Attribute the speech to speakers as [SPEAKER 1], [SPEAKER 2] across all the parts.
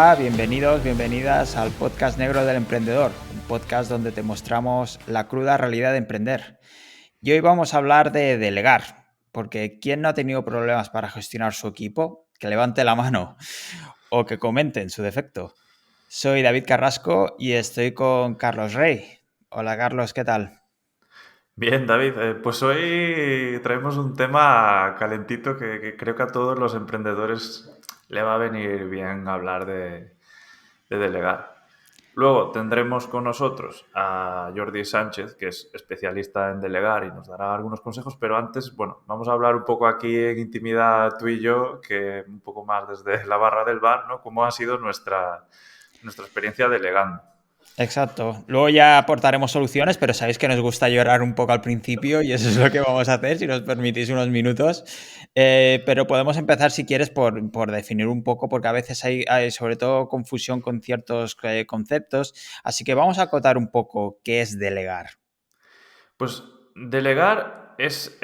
[SPEAKER 1] Hola, bienvenidos, bienvenidas al podcast negro del emprendedor, un podcast donde te mostramos la cruda realidad de emprender. Y hoy vamos a hablar de delegar, porque ¿quién no ha tenido problemas para gestionar su equipo? Que levante la mano o que comente en su defecto. Soy David Carrasco y estoy con Carlos Rey. Hola Carlos, ¿qué tal?
[SPEAKER 2] Bien, David, pues hoy traemos un tema calentito que creo que a todos los emprendedores le va a venir bien hablar de delegar. Luego tendremos con nosotros a Jordi Sánchez, que es especialista en delegar y nos dará algunos consejos, pero antes, bueno, vamos a hablar un poco aquí en intimidad tú y yo, que un poco más desde la barra del bar, ¿no? Cómo ha sido nuestra experiencia delegando.
[SPEAKER 1] Exacto. Luego ya aportaremos soluciones, pero sabéis que nos gusta llorar un poco al principio y eso es lo que vamos a hacer, si nos permitís unos minutos. Pero podemos empezar, si quieres, por definir un poco, porque a veces hay sobre todo confusión con ciertos conceptos. Así que vamos a acotar un poco qué es delegar.
[SPEAKER 2] Pues delegar es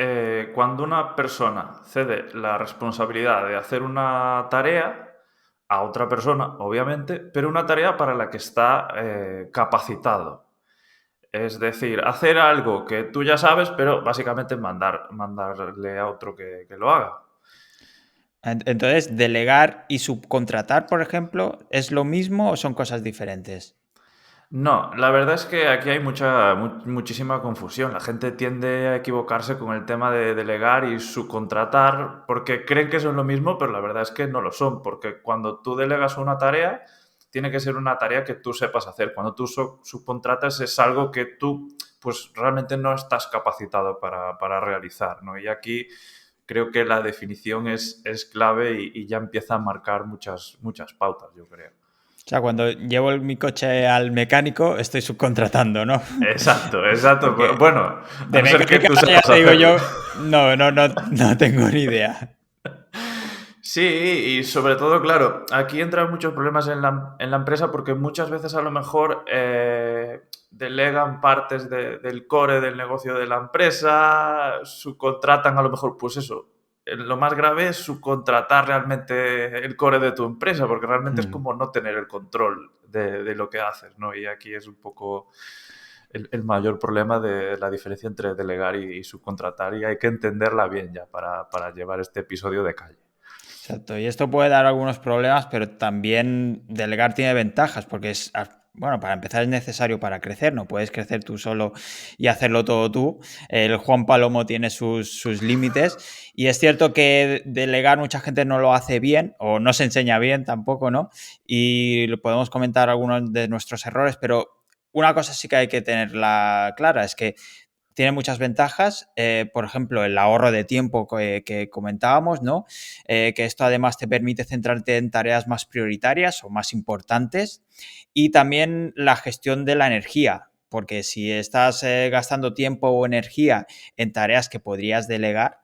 [SPEAKER 2] cuando una persona cede la responsabilidad de hacer una tarea a otra persona, obviamente, pero una tarea para la que está capacitado. Es decir, hacer algo que tú ya sabes, pero básicamente mandarle a otro que lo haga.
[SPEAKER 1] Entonces, delegar y subcontratar, por ejemplo, ¿es lo mismo o son cosas diferentes?
[SPEAKER 2] No, la verdad es que aquí hay muchísima confusión. La gente tiende a equivocarse con el tema de delegar y subcontratar porque creen que son lo mismo, pero la verdad es que no lo son, porque cuando tú delegas una tarea, tiene que ser una tarea que tú sepas hacer. Cuando tú subcontratas es algo que tú pues realmente no estás capacitado para realizar, ¿no? Y aquí creo que la definición es clave y ya empieza a marcar muchas pautas, yo creo.
[SPEAKER 1] O sea, cuando llevo mi coche al mecánico, estoy subcontratando, ¿no?
[SPEAKER 2] Exacto, exacto.
[SPEAKER 1] Porque
[SPEAKER 2] Bueno, a
[SPEAKER 1] de
[SPEAKER 2] no ser que
[SPEAKER 1] mecánica
[SPEAKER 2] tú
[SPEAKER 1] ya
[SPEAKER 2] sepas
[SPEAKER 1] te digo
[SPEAKER 2] hacerlo.
[SPEAKER 1] yo, no tengo ni idea.
[SPEAKER 2] Sí, y sobre todo, claro, aquí entran muchos problemas en la empresa porque muchas veces a lo mejor delegan partes del core del negocio de la empresa, subcontratan a lo mejor, pues eso. Lo más grave es subcontratar realmente el core de tu empresa, porque realmente es
[SPEAKER 1] Hmm.
[SPEAKER 2] como no tener el control de lo que haces, ¿no? Y aquí es un poco el mayor problema de la diferencia entre delegar y subcontratar, y hay que entenderla bien ya para llevar este episodio de calle.
[SPEAKER 1] Exacto. Y esto puede dar algunos problemas, pero también delegar tiene ventajas, porque bueno, para empezar es necesario para crecer, no puedes crecer tú solo y hacerlo todo tú. El Juan Palomo tiene sus límites y es cierto que delegar mucha gente no lo hace bien o no se enseña bien tampoco, ¿no? Y lo podemos comentar algunos de nuestros errores, pero una cosa sí que hay que tenerla clara, es que tiene muchas ventajas, por ejemplo, el ahorro de tiempo que comentábamos, ¿no? Que esto además te permite centrarte en tareas más prioritarias o más importantes y también la gestión de la energía, porque si estás gastando tiempo o energía en tareas que podrías delegar,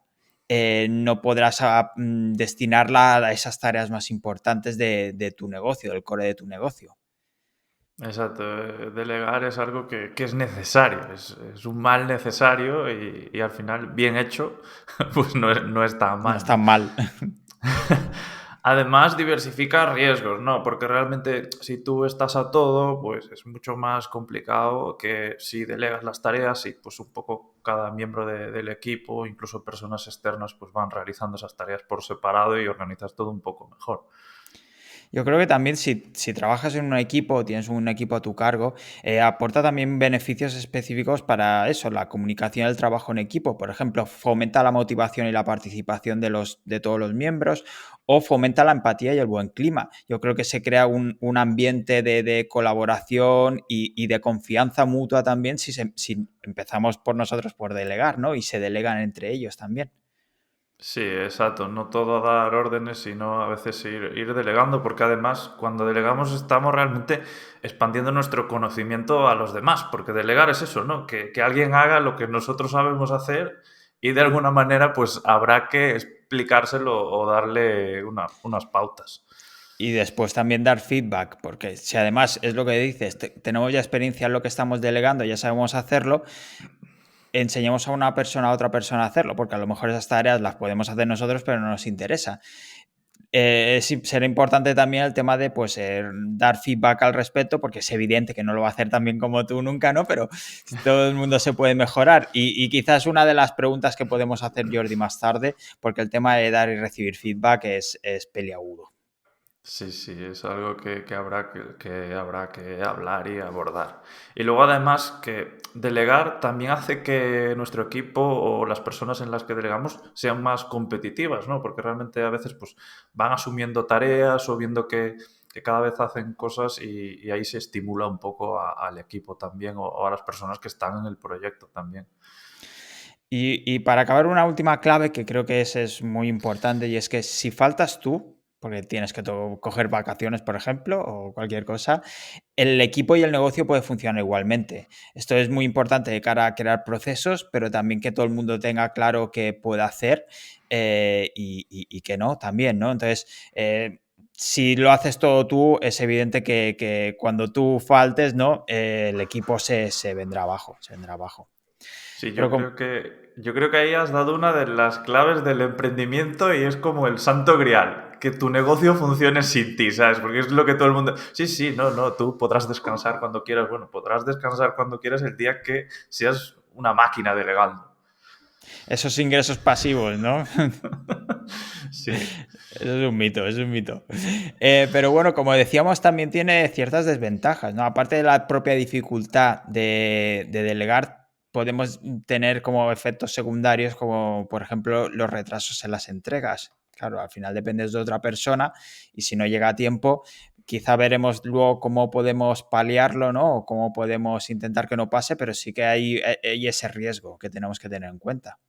[SPEAKER 1] no podrás destinarla a esas tareas más importantes de tu negocio, del core de tu negocio.
[SPEAKER 2] Exacto, delegar es algo que es necesario, es un mal necesario y al final, bien hecho, pues no es tan
[SPEAKER 1] No
[SPEAKER 2] mal,
[SPEAKER 1] está
[SPEAKER 2] ¿no?
[SPEAKER 1] mal.
[SPEAKER 2] Además, diversifica riesgos, ¿no? Porque realmente si tú estás a todo, pues es mucho más complicado que si delegas las tareas y pues un poco cada miembro del equipo, incluso personas externas, pues van realizando esas tareas por separado y organizas todo un poco mejor.
[SPEAKER 1] Yo creo que también si trabajas en un equipo o tienes un equipo a tu cargo, aporta también beneficios específicos para eso, la comunicación del trabajo en equipo. Por ejemplo, fomenta la motivación y la participación de todos los miembros o fomenta la empatía y el buen clima. Yo creo que se crea un ambiente de colaboración y de confianza mutua también si empezamos por nosotros por delegar, ¿no? Y se delegan entre ellos también.
[SPEAKER 2] Sí, exacto. No todo dar órdenes, sino a veces ir delegando, porque además cuando delegamos estamos realmente expandiendo nuestro conocimiento a los demás, porque delegar es eso, ¿no? Que alguien haga lo que nosotros sabemos hacer y de alguna manera pues habrá que explicárselo o darle unas pautas.
[SPEAKER 1] Y después también dar feedback, porque si además es lo que dices, tenemos ya experiencia en lo que estamos delegando, ya sabemos hacerlo, enseñemos a otra persona a hacerlo, porque a lo mejor esas tareas las podemos hacer nosotros, pero no nos interesa. será importante también el tema de pues, dar feedback al respecto, porque es evidente que no lo va a hacer tan bien como tú nunca, ¿no? Pero todo el mundo se puede mejorar. Y quizás una de las preguntas que podemos hacer, Jordi, más tarde, porque el tema de dar y recibir feedback es peliagudo.
[SPEAKER 2] Sí, sí, es algo que habrá que hablar y abordar. Y luego además que delegar también hace que nuestro equipo o las personas en las que delegamos sean más competitivas, ¿no? Porque realmente a veces pues van asumiendo tareas o viendo que cada vez hacen cosas y ahí se estimula un poco al equipo también o a las personas que están en el proyecto también.
[SPEAKER 1] Y para acabar, una última clave que creo que es muy importante, y es que si faltas tú, porque tienes que coger vacaciones, por ejemplo, o cualquier cosa, el equipo y el negocio puede funcionar igualmente. Esto es muy importante de cara a crear procesos, pero también que todo el mundo tenga claro qué puede hacer y que no también, ¿no? Entonces, si lo haces todo tú, es evidente que cuando tú faltes, ¿no? El equipo se vendrá abajo, se vendrá abajo.
[SPEAKER 2] Sí,
[SPEAKER 1] Pero
[SPEAKER 2] yo creo que ahí has dado una de las claves del emprendimiento y es como el santo grial, que tu negocio funcione sin ti, ¿sabes? Porque es lo que todo el mundo... Sí, sí, no, no, tú podrás descansar cuando quieras. Bueno, podrás descansar cuando quieras el día que seas una máquina delegando.
[SPEAKER 1] esos ingresos pasivos, ¿no?
[SPEAKER 2] Sí.
[SPEAKER 1] Eso es un mito, es un mito. Pero bueno, como decíamos, también tiene ciertas desventajas, ¿no? Aparte de la propia dificultad de delegar, podemos tener como efectos secundarios, como por ejemplo los retrasos en las entregas. Claro, al final dependes de otra persona y si no llega a tiempo, quizá veremos luego cómo podemos paliarlo, ¿no? O cómo podemos intentar que no pase, pero sí que hay ese riesgo que tenemos que tener en cuenta.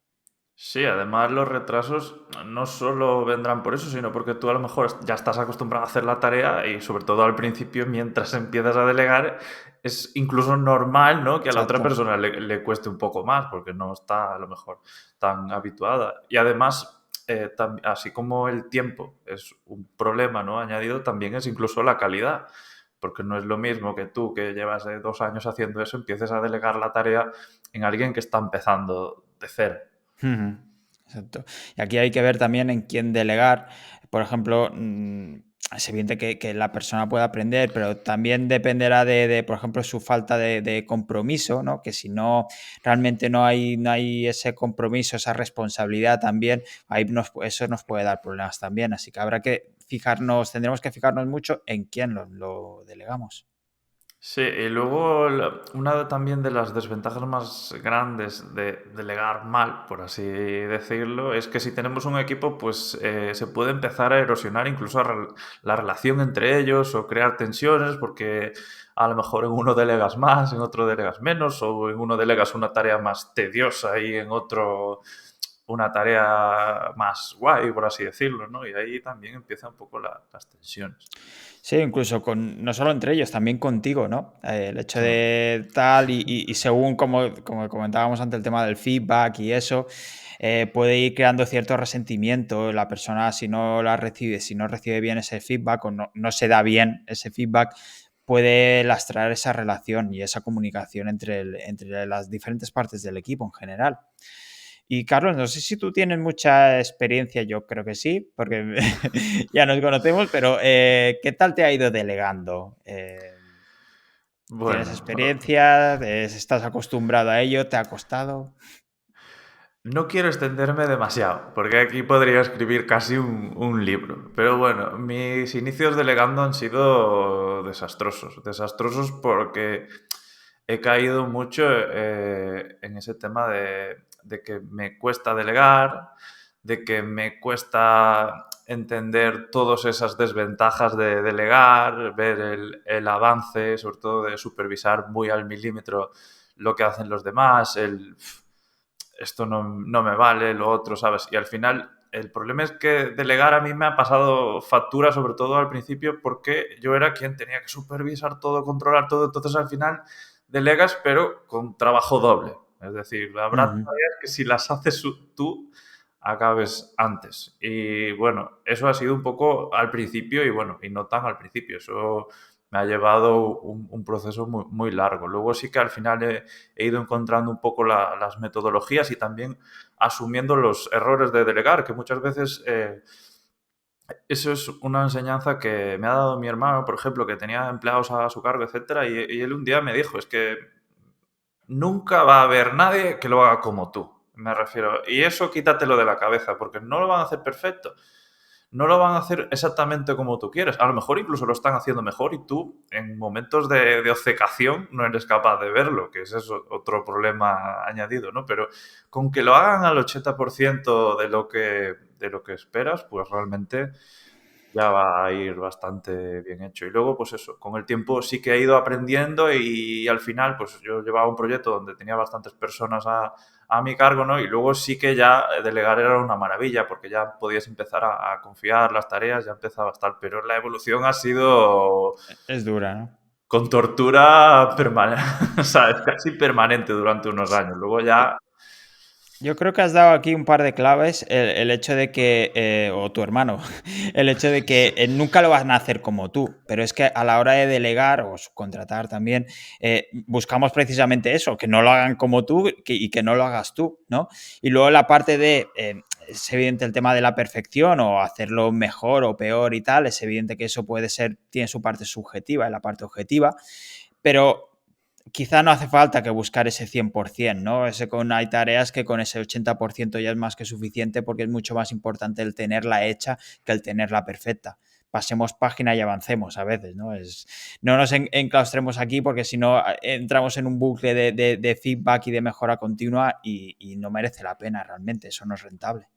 [SPEAKER 2] Sí, además los retrasos no solo vendrán por eso, sino porque tú a lo mejor ya estás acostumbrado a hacer la tarea y sobre todo al principio, mientras empiezas a delegar, es incluso normal, ¿no? Que a la otra
[SPEAKER 1] Exacto.
[SPEAKER 2] persona le cueste un poco más porque no está a lo mejor tan habituada. Y además, así como el tiempo es un problema, ¿no? Añadido, también es incluso la calidad. Porque no es lo mismo que tú, que llevas 2 años haciendo eso, empieces a delegar la tarea en alguien que está empezando de cero.
[SPEAKER 1] Ujú, exacto. Y aquí hay que ver también en quién delegar. Por ejemplo, es evidente que la persona puede aprender, pero también dependerá por ejemplo, su falta de compromiso, ¿no? Que si no, realmente no hay ese compromiso, esa responsabilidad también, ahí eso nos puede dar problemas también. Así que habrá que tendremos que fijarnos mucho en quién lo delegamos.
[SPEAKER 2] Sí, y luego una también de las desventajas más grandes de delegar mal, por así decirlo, es que si tenemos un equipo, pues se puede empezar a erosionar incluso la relación entre ellos o crear tensiones, porque a lo mejor en uno delegas más, en otro delegas menos, o en uno delegas una tarea más tediosa y en otro una tarea más guay, por así decirlo, ¿no? Y ahí también empiezan un poco las tensiones.
[SPEAKER 1] Sí, incluso no solo entre ellos, también contigo, ¿no? El hecho
[SPEAKER 2] Sí.
[SPEAKER 1] de tal y según como comentábamos antes el tema del feedback y eso, puede ir creando cierto resentimiento. La persona si no recibe bien ese feedback o no se da bien ese feedback, puede lastrar esa relación y esa comunicación entre las diferentes partes del equipo en general. Y Carlos, no sé si tú tienes mucha experiencia, yo creo que sí, porque ya nos conocemos, pero ¿qué tal te ha ido delegando? ¿Tienes
[SPEAKER 2] Bueno,
[SPEAKER 1] experiencia? ¿Estás acostumbrado a ello? ¿Te ha costado?
[SPEAKER 2] no quiero extenderme demasiado, porque aquí podría escribir casi un libro. Pero bueno, mis inicios delegando han sido desastrosos. Desastrosos porque he caído mucho en ese tema de que me cuesta delegar, de que me cuesta entender todas esas desventajas de delegar, ver el avance, sobre todo de supervisar muy al milímetro lo que hacen los demás, esto no me vale, lo otro, ¿sabes? Y al final el problema es que delegar a mí me ha pasado factura, sobre todo al principio, porque yo era quien tenía que supervisar todo, controlar todo, entonces al final delegas, pero con trabajo doble. Es decir, habrá
[SPEAKER 1] Ujú.
[SPEAKER 2] tareas que si las haces tú, acabes antes. Y bueno, eso ha sido un poco al principio y bueno, y no tan al principio. Eso me ha llevado un proceso muy, muy largo. Luego sí que al final he ido encontrando un poco las metodologías y también asumiendo los errores de delegar, que muchas veces Eso es una enseñanza que me ha dado mi hermano, por ejemplo, que tenía empleados a su cargo, etcétera, y él un día me dijo, es que nunca va a haber nadie que lo haga como tú, me refiero. Y eso quítatelo de la cabeza, porque no lo van a hacer perfecto. No lo van a hacer exactamente como tú quieres. A lo mejor incluso lo están haciendo mejor y tú en momentos de obcecación no eres capaz de verlo, que ese es otro problema añadido, ¿no? Pero con que lo hagan al 80% de lo que esperas, pues realmente ya va a ir bastante bien hecho. Y luego, pues eso, con el tiempo sí que he ido aprendiendo y, al final, pues yo llevaba un proyecto donde tenía bastantes personas a mi cargo, ¿no? Y luego sí que ya delegar era una maravilla porque ya podías empezar a confiar las tareas, ya empezaba a estar, pero la evolución ha sido
[SPEAKER 1] Es dura, ¿no?
[SPEAKER 2] con tortura permanente, o sea, es casi permanente durante unos años. Luego ya...
[SPEAKER 1] Yo creo que has dado aquí un par de claves, el hecho de que, o tu hermano, el hecho de que nunca lo van a hacer como tú, pero es que a la hora de delegar o subcontratar también, buscamos precisamente eso, que no lo hagan como tú y que no lo hagas tú, ¿no? Y luego la parte de, es evidente el tema de la perfección o hacerlo mejor o peor y tal, es evidente que eso puede ser, tiene su parte subjetiva y la parte objetiva, pero quizá no hace falta que buscar ese 100%, ¿no? Hay tareas que con ese 80% ya es más que suficiente porque es mucho más importante el tenerla hecha que el tenerla perfecta. Pasemos página y avancemos a veces, ¿no? No nos enclaustremos aquí porque si no entramos en un bucle de feedback y de mejora continua y no merece la pena realmente, eso no es rentable.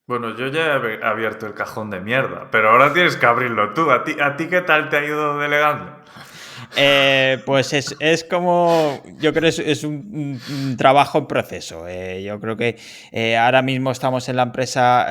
[SPEAKER 2] Bueno, yo ya he abierto el cajón de mierda, pero ahora tienes que abrirlo tú. ¿A ti qué tal te ha ido delegando?
[SPEAKER 1] Pues es como, yo creo que es un trabajo en proceso. Yo creo que ahora mismo estamos en la empresa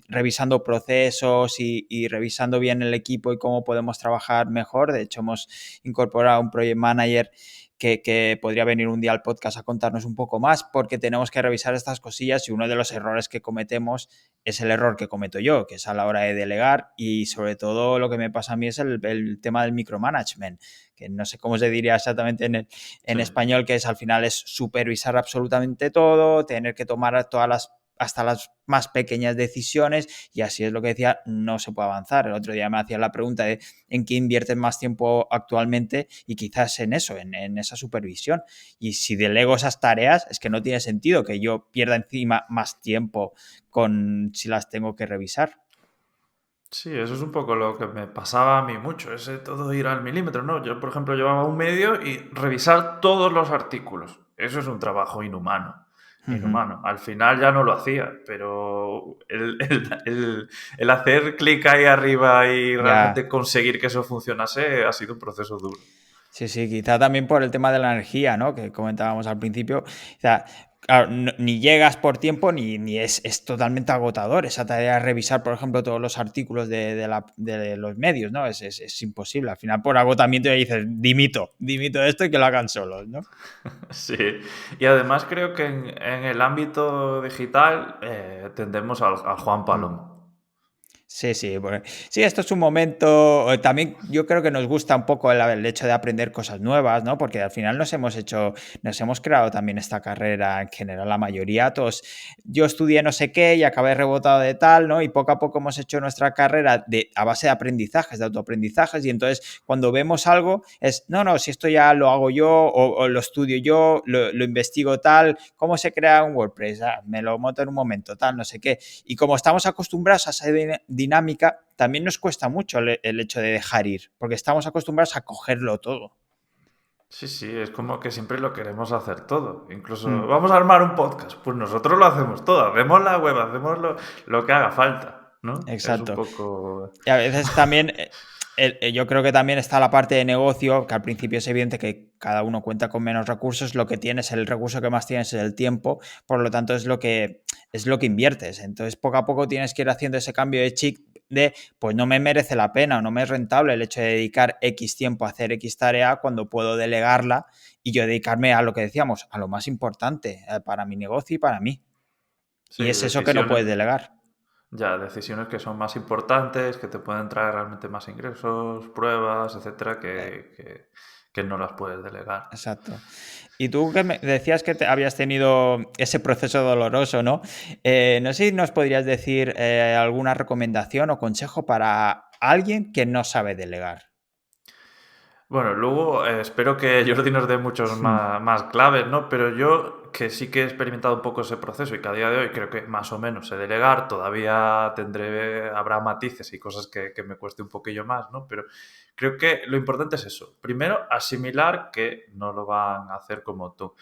[SPEAKER 1] revisando procesos y revisando bien el equipo y cómo podemos trabajar mejor. De hecho, hemos incorporado un project manager que podría venir un día al podcast a contarnos un poco más porque tenemos que revisar estas cosillas y uno de los errores que cometemos es el error que cometo yo, que es a la hora de delegar y sobre todo lo que me pasa a mí es el tema del micromanagement, que no sé cómo se diría exactamente
[SPEAKER 2] Sí.
[SPEAKER 1] en español, que es al final es supervisar absolutamente todo, tener que tomar todas las hasta las más pequeñas decisiones y así es lo que decía, no se puede avanzar. El otro día me hacía la pregunta de en qué inviertes más tiempo actualmente y quizás en eso, en esa supervisión. Y si delego esas tareas, es que no tiene sentido que yo pierda encima más tiempo con si las tengo que revisar.
[SPEAKER 2] Sí, eso es un poco lo que me pasaba a mí mucho, ese todo ir al milímetro, ¿no? Yo, por ejemplo, llevaba un medio y revisar todos los artículos. Eso es un trabajo inhumano.
[SPEAKER 1] Uh -huh.
[SPEAKER 2] Inhumano. Al final ya no lo hacía, pero el hacer clic ahí arriba y
[SPEAKER 1] Ya.
[SPEAKER 2] realmente conseguir que eso funcionase ha sido un proceso duro.
[SPEAKER 1] Sí, sí, quizá también por el tema de la energía, ¿no? Que comentábamos al principio. O sea, claro, ni llegas por tiempo ni es totalmente agotador esa tarea de revisar, por ejemplo, todos los artículos de los medios, ¿no? Es imposible. Al final, por agotamiento, ya dices, dimito de esto y que lo hagan solos, ¿no?
[SPEAKER 2] Sí, y además creo que en el ámbito digital tendemos al Juan Palomo.
[SPEAKER 1] Sí, sí, sí, esto es un momento. También yo creo que nos gusta un poco el hecho de aprender cosas nuevas, ¿no? Porque al final nos hemos creado también esta carrera en general, la mayoría, todos. Yo estudié no sé qué y acabé rebotado de tal, ¿no? Y poco a poco hemos hecho nuestra carrera a base de aprendizajes, de autoaprendizajes, y entonces cuando vemos algo es, no, no, si esto ya lo hago yo o lo estudio yo, lo investigo tal, ¿cómo se crea un WordPress? Ah, me lo monto en un momento, tal, no sé qué. Y como estamos acostumbrados a esa dinámica, también nos cuesta mucho el hecho de dejar ir, porque estamos acostumbrados a cogerlo todo.
[SPEAKER 2] Sí, sí, es como que siempre lo queremos hacer todo. Incluso
[SPEAKER 1] Mm,
[SPEAKER 2] vamos a armar un podcast, pues nosotros lo hacemos todo, hacemos la web, hacemos lo que haga falta, ¿no? Es un
[SPEAKER 1] exacto.
[SPEAKER 2] poco...
[SPEAKER 1] Y a veces también, yo creo que también está la parte de negocio, que al principio es evidente que cada uno cuenta con menos recursos, lo que tienes, el recurso que más tienes es el tiempo, por lo tanto es lo que inviertes. Entonces, poco a poco tienes que ir haciendo ese cambio de chip de, pues no me merece la pena o no me es rentable el hecho de dedicar X tiempo a hacer X tarea cuando puedo delegarla y yo dedicarme a lo que decíamos, a lo más importante para mi negocio y para mí.
[SPEAKER 2] Sí,
[SPEAKER 1] Y es eso que no
[SPEAKER 2] decisiones.
[SPEAKER 1] puedes delegar.
[SPEAKER 2] Ya, decisiones que son más importantes, que te pueden traer realmente más ingresos, pruebas, etcétera,
[SPEAKER 1] Eh,
[SPEAKER 2] que no las puedes delegar.
[SPEAKER 1] Exacto. Y tú que me decías que habías tenido ese proceso doloroso, ¿no? No sé si nos podrías decir alguna recomendación o consejo para alguien que no sabe delegar.
[SPEAKER 2] Bueno, luego espero que Jordi nos dé muchos
[SPEAKER 1] Hmm.
[SPEAKER 2] más claves, ¿no? Pero yo, que sí que he experimentado un poco ese proceso y que a día de hoy creo que más o menos sé delegar, todavía habrá matices y cosas que me cueste un poquillo más, ¿no? Pero creo que lo importante es eso. Primero, asimilar que no lo van a hacer como tú.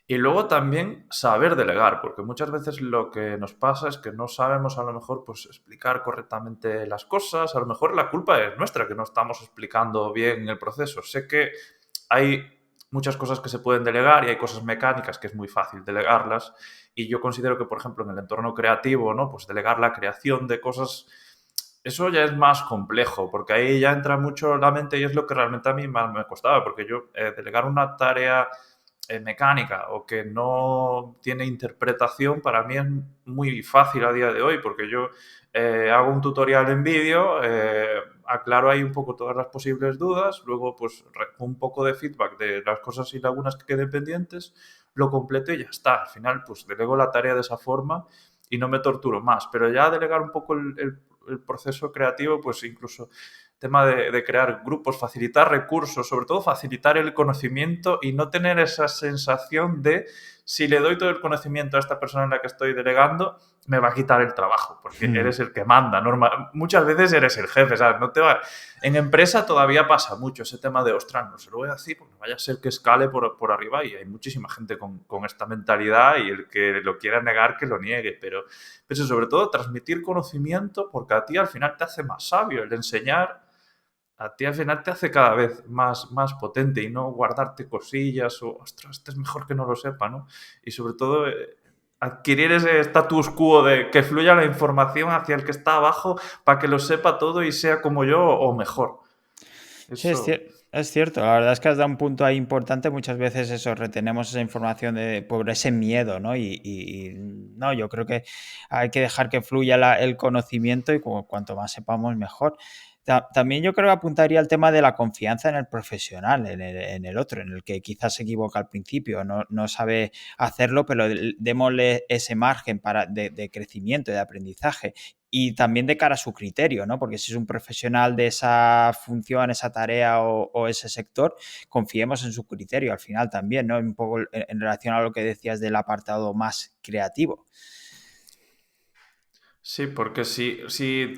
[SPEAKER 2] Y luego también saber delegar, porque muchas veces lo que nos pasa es que no sabemos a lo mejor pues explicar correctamente las cosas, a lo mejor la culpa es nuestra, que no estamos explicando bien el proceso. Sé que hay muchas cosas que se pueden delegar y hay cosas mecánicas que es muy fácil delegarlas y yo considero que, por ejemplo, en el entorno creativo, ¿no? Pues delegar la creación de cosas, eso ya es más complejo, porque ahí ya entra mucho la mente y es lo que realmente a mí más me costaba, porque yo delegar una tarea mecánica o que no tiene interpretación, para mí es muy fácil a día de hoy, porque yo hago un tutorial en vídeo, aclaro ahí un poco todas las posibles dudas, luego pues un poco de feedback de las cosas y lagunas que queden pendientes, lo completo y ya está. Al final pues delego la tarea de esa forma y no me torturo más, pero ya delegar un poco el proceso creativo, pues incluso tema de crear grupos, facilitar recursos, sobre todo facilitar el conocimiento y no tener esa sensación de si le doy todo el conocimiento a esta persona en la que estoy delegando, me va a quitar el trabajo, porque
[SPEAKER 1] Hmm.
[SPEAKER 2] eres el que manda. Muchas veces eres el jefe, ¿sabes? No te va... En empresa todavía pasa mucho ese tema de, ostras, no se lo voy a decir, porque vaya a ser que escale por arriba y hay muchísima gente con esta mentalidad y el que lo quiera negar, que lo niegue, pero eso, sobre todo, transmitir conocimiento, porque a ti al final te hace más sabio el enseñar, a ti al final te hace cada vez más potente y no guardarte cosillas o, ostras, este es mejor que no lo sepa, ¿no? Y sobre todo, adquirir ese status quo de que fluya la información hacia el que está abajo para que lo sepa todo y sea como yo o mejor.
[SPEAKER 1] Sí,
[SPEAKER 2] Eso,
[SPEAKER 1] es cierto. La verdad es que has dado un punto ahí importante. Muchas veces eso, retenemos esa información por ese miedo, ¿no? No, yo creo que hay que dejar que fluya el conocimiento y cuanto más sepamos, mejor. También yo creo que apuntaría al tema de la confianza en el profesional, en el otro, en el que quizás se equivoca al principio, no sabe hacerlo, pero démosle ese margen de crecimiento y de aprendizaje y también de cara a su criterio, ¿no? Porque si es un profesional de esa función, esa tarea o ese sector, confiemos en su criterio al final también, ¿no? Un poco en relación a lo que decías del apartado más creativo.
[SPEAKER 2] sí, porque si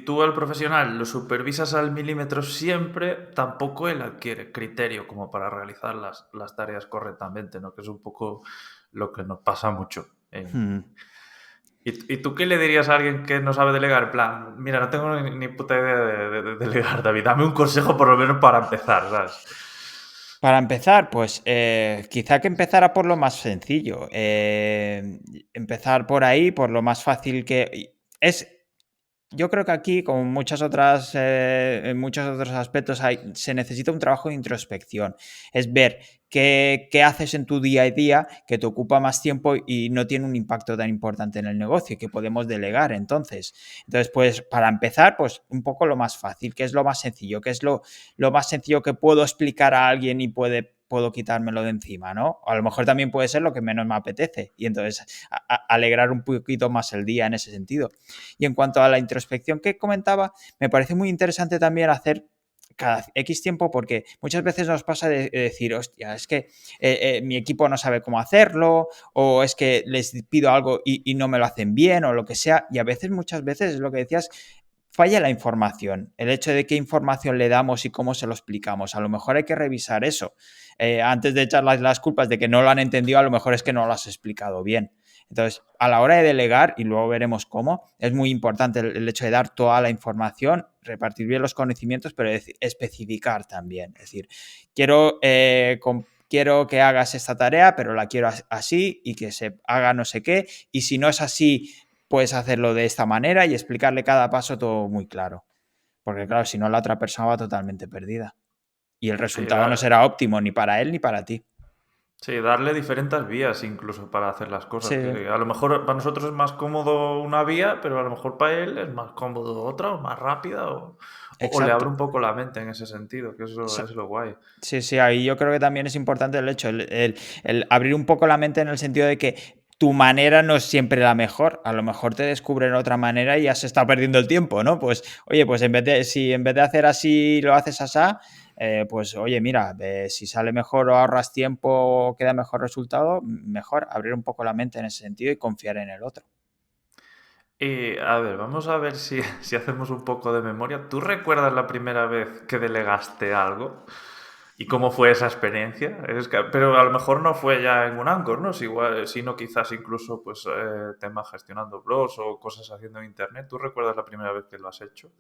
[SPEAKER 2] tú al profesional lo supervisas al milímetro siempre, tampoco él adquiere criterio como para realizar las tareas correctamente, ¿no? Que es un poco lo que nos pasa mucho.
[SPEAKER 1] Hmm.
[SPEAKER 2] ¿Y tú qué le dirías a alguien que no sabe delegar? En plan, mira, no tengo ni puta idea de delegar, David. Dame un consejo por lo menos para empezar, ¿sabes?
[SPEAKER 1] Para empezar, pues quizá que empezara por lo más sencillo. Empezar por ahí, por lo más fácil que... Es Yo creo que aquí, como en muchos otros aspectos, se necesita un trabajo de introspección. Es ver qué haces en tu día a día que te ocupa más tiempo y no tiene un impacto tan importante en el negocio y que podemos delegar. Entonces, pues para empezar, pues un poco lo más fácil, que es lo más sencillo, que es lo más sencillo que puedo explicar a alguien y puedo quitármelo de encima, ¿no? A lo mejor también puede ser lo que menos me apetece y entonces alegrar un poquito más el día en ese sentido. Y en cuanto a la introspección que comentaba, me parece muy interesante también hacer cada X tiempo porque muchas veces nos pasa de decir, hostia, es que mi equipo no sabe cómo hacerlo o es que les pido algo y no me lo hacen bien o lo que sea. Y a veces, muchas veces, es lo que decías, falla la información, el hecho de qué información le damos y cómo se lo explicamos. A lo mejor hay que revisar eso. Antes de echar las culpas de que no lo han entendido, a lo mejor es que no lo has explicado bien. Entonces, a la hora de delegar, y luego veremos cómo, es muy importante el hecho de dar toda la información, repartir bien los conocimientos, pero especificar también. Es decir, quiero que hagas esta tarea, pero la quiero así y que se haga no sé qué. Y si no es así, puedes hacerlo de esta manera y explicarle cada paso todo muy claro. Porque claro, si no, la otra persona va totalmente perdida. Y el
[SPEAKER 2] Sí,
[SPEAKER 1] resultado no será óptimo ni para él ni para ti.
[SPEAKER 2] Sí, darle diferentes vías incluso para hacer las cosas.
[SPEAKER 1] Sí,
[SPEAKER 2] Que a lo mejor para nosotros es más cómodo una vía, pero a lo mejor para él es más cómodo otra o más rápida o le abre
[SPEAKER 1] exacto.
[SPEAKER 2] un poco la mente en ese sentido, que eso
[SPEAKER 1] Sa-
[SPEAKER 2] es lo guay.
[SPEAKER 1] Sí, sí, ahí yo creo que también es importante el hecho, el abrir un poco la mente en el sentido de que tu manera no es siempre la mejor. A lo mejor te descubren otra manera y ya se está perdiendo el tiempo, ¿no? Pues, oye, pues si en vez de hacer así lo haces asá, pues oye, mira, si sale mejor o ahorras tiempo o queda mejor resultado, mejor abrir un poco la mente en ese sentido y confiar en el otro.
[SPEAKER 2] Y a ver, vamos a ver si, si hacemos un poco de memoria. ¿Tú recuerdas la primera vez que delegaste algo? ¿Y cómo fue esa experiencia? Pero a lo mejor no fue ya en un Anchor, ¿no? Sino quizás incluso pues temas gestionando blogs o cosas haciendo en internet. ¿Tú recuerdas la primera vez que lo has hecho?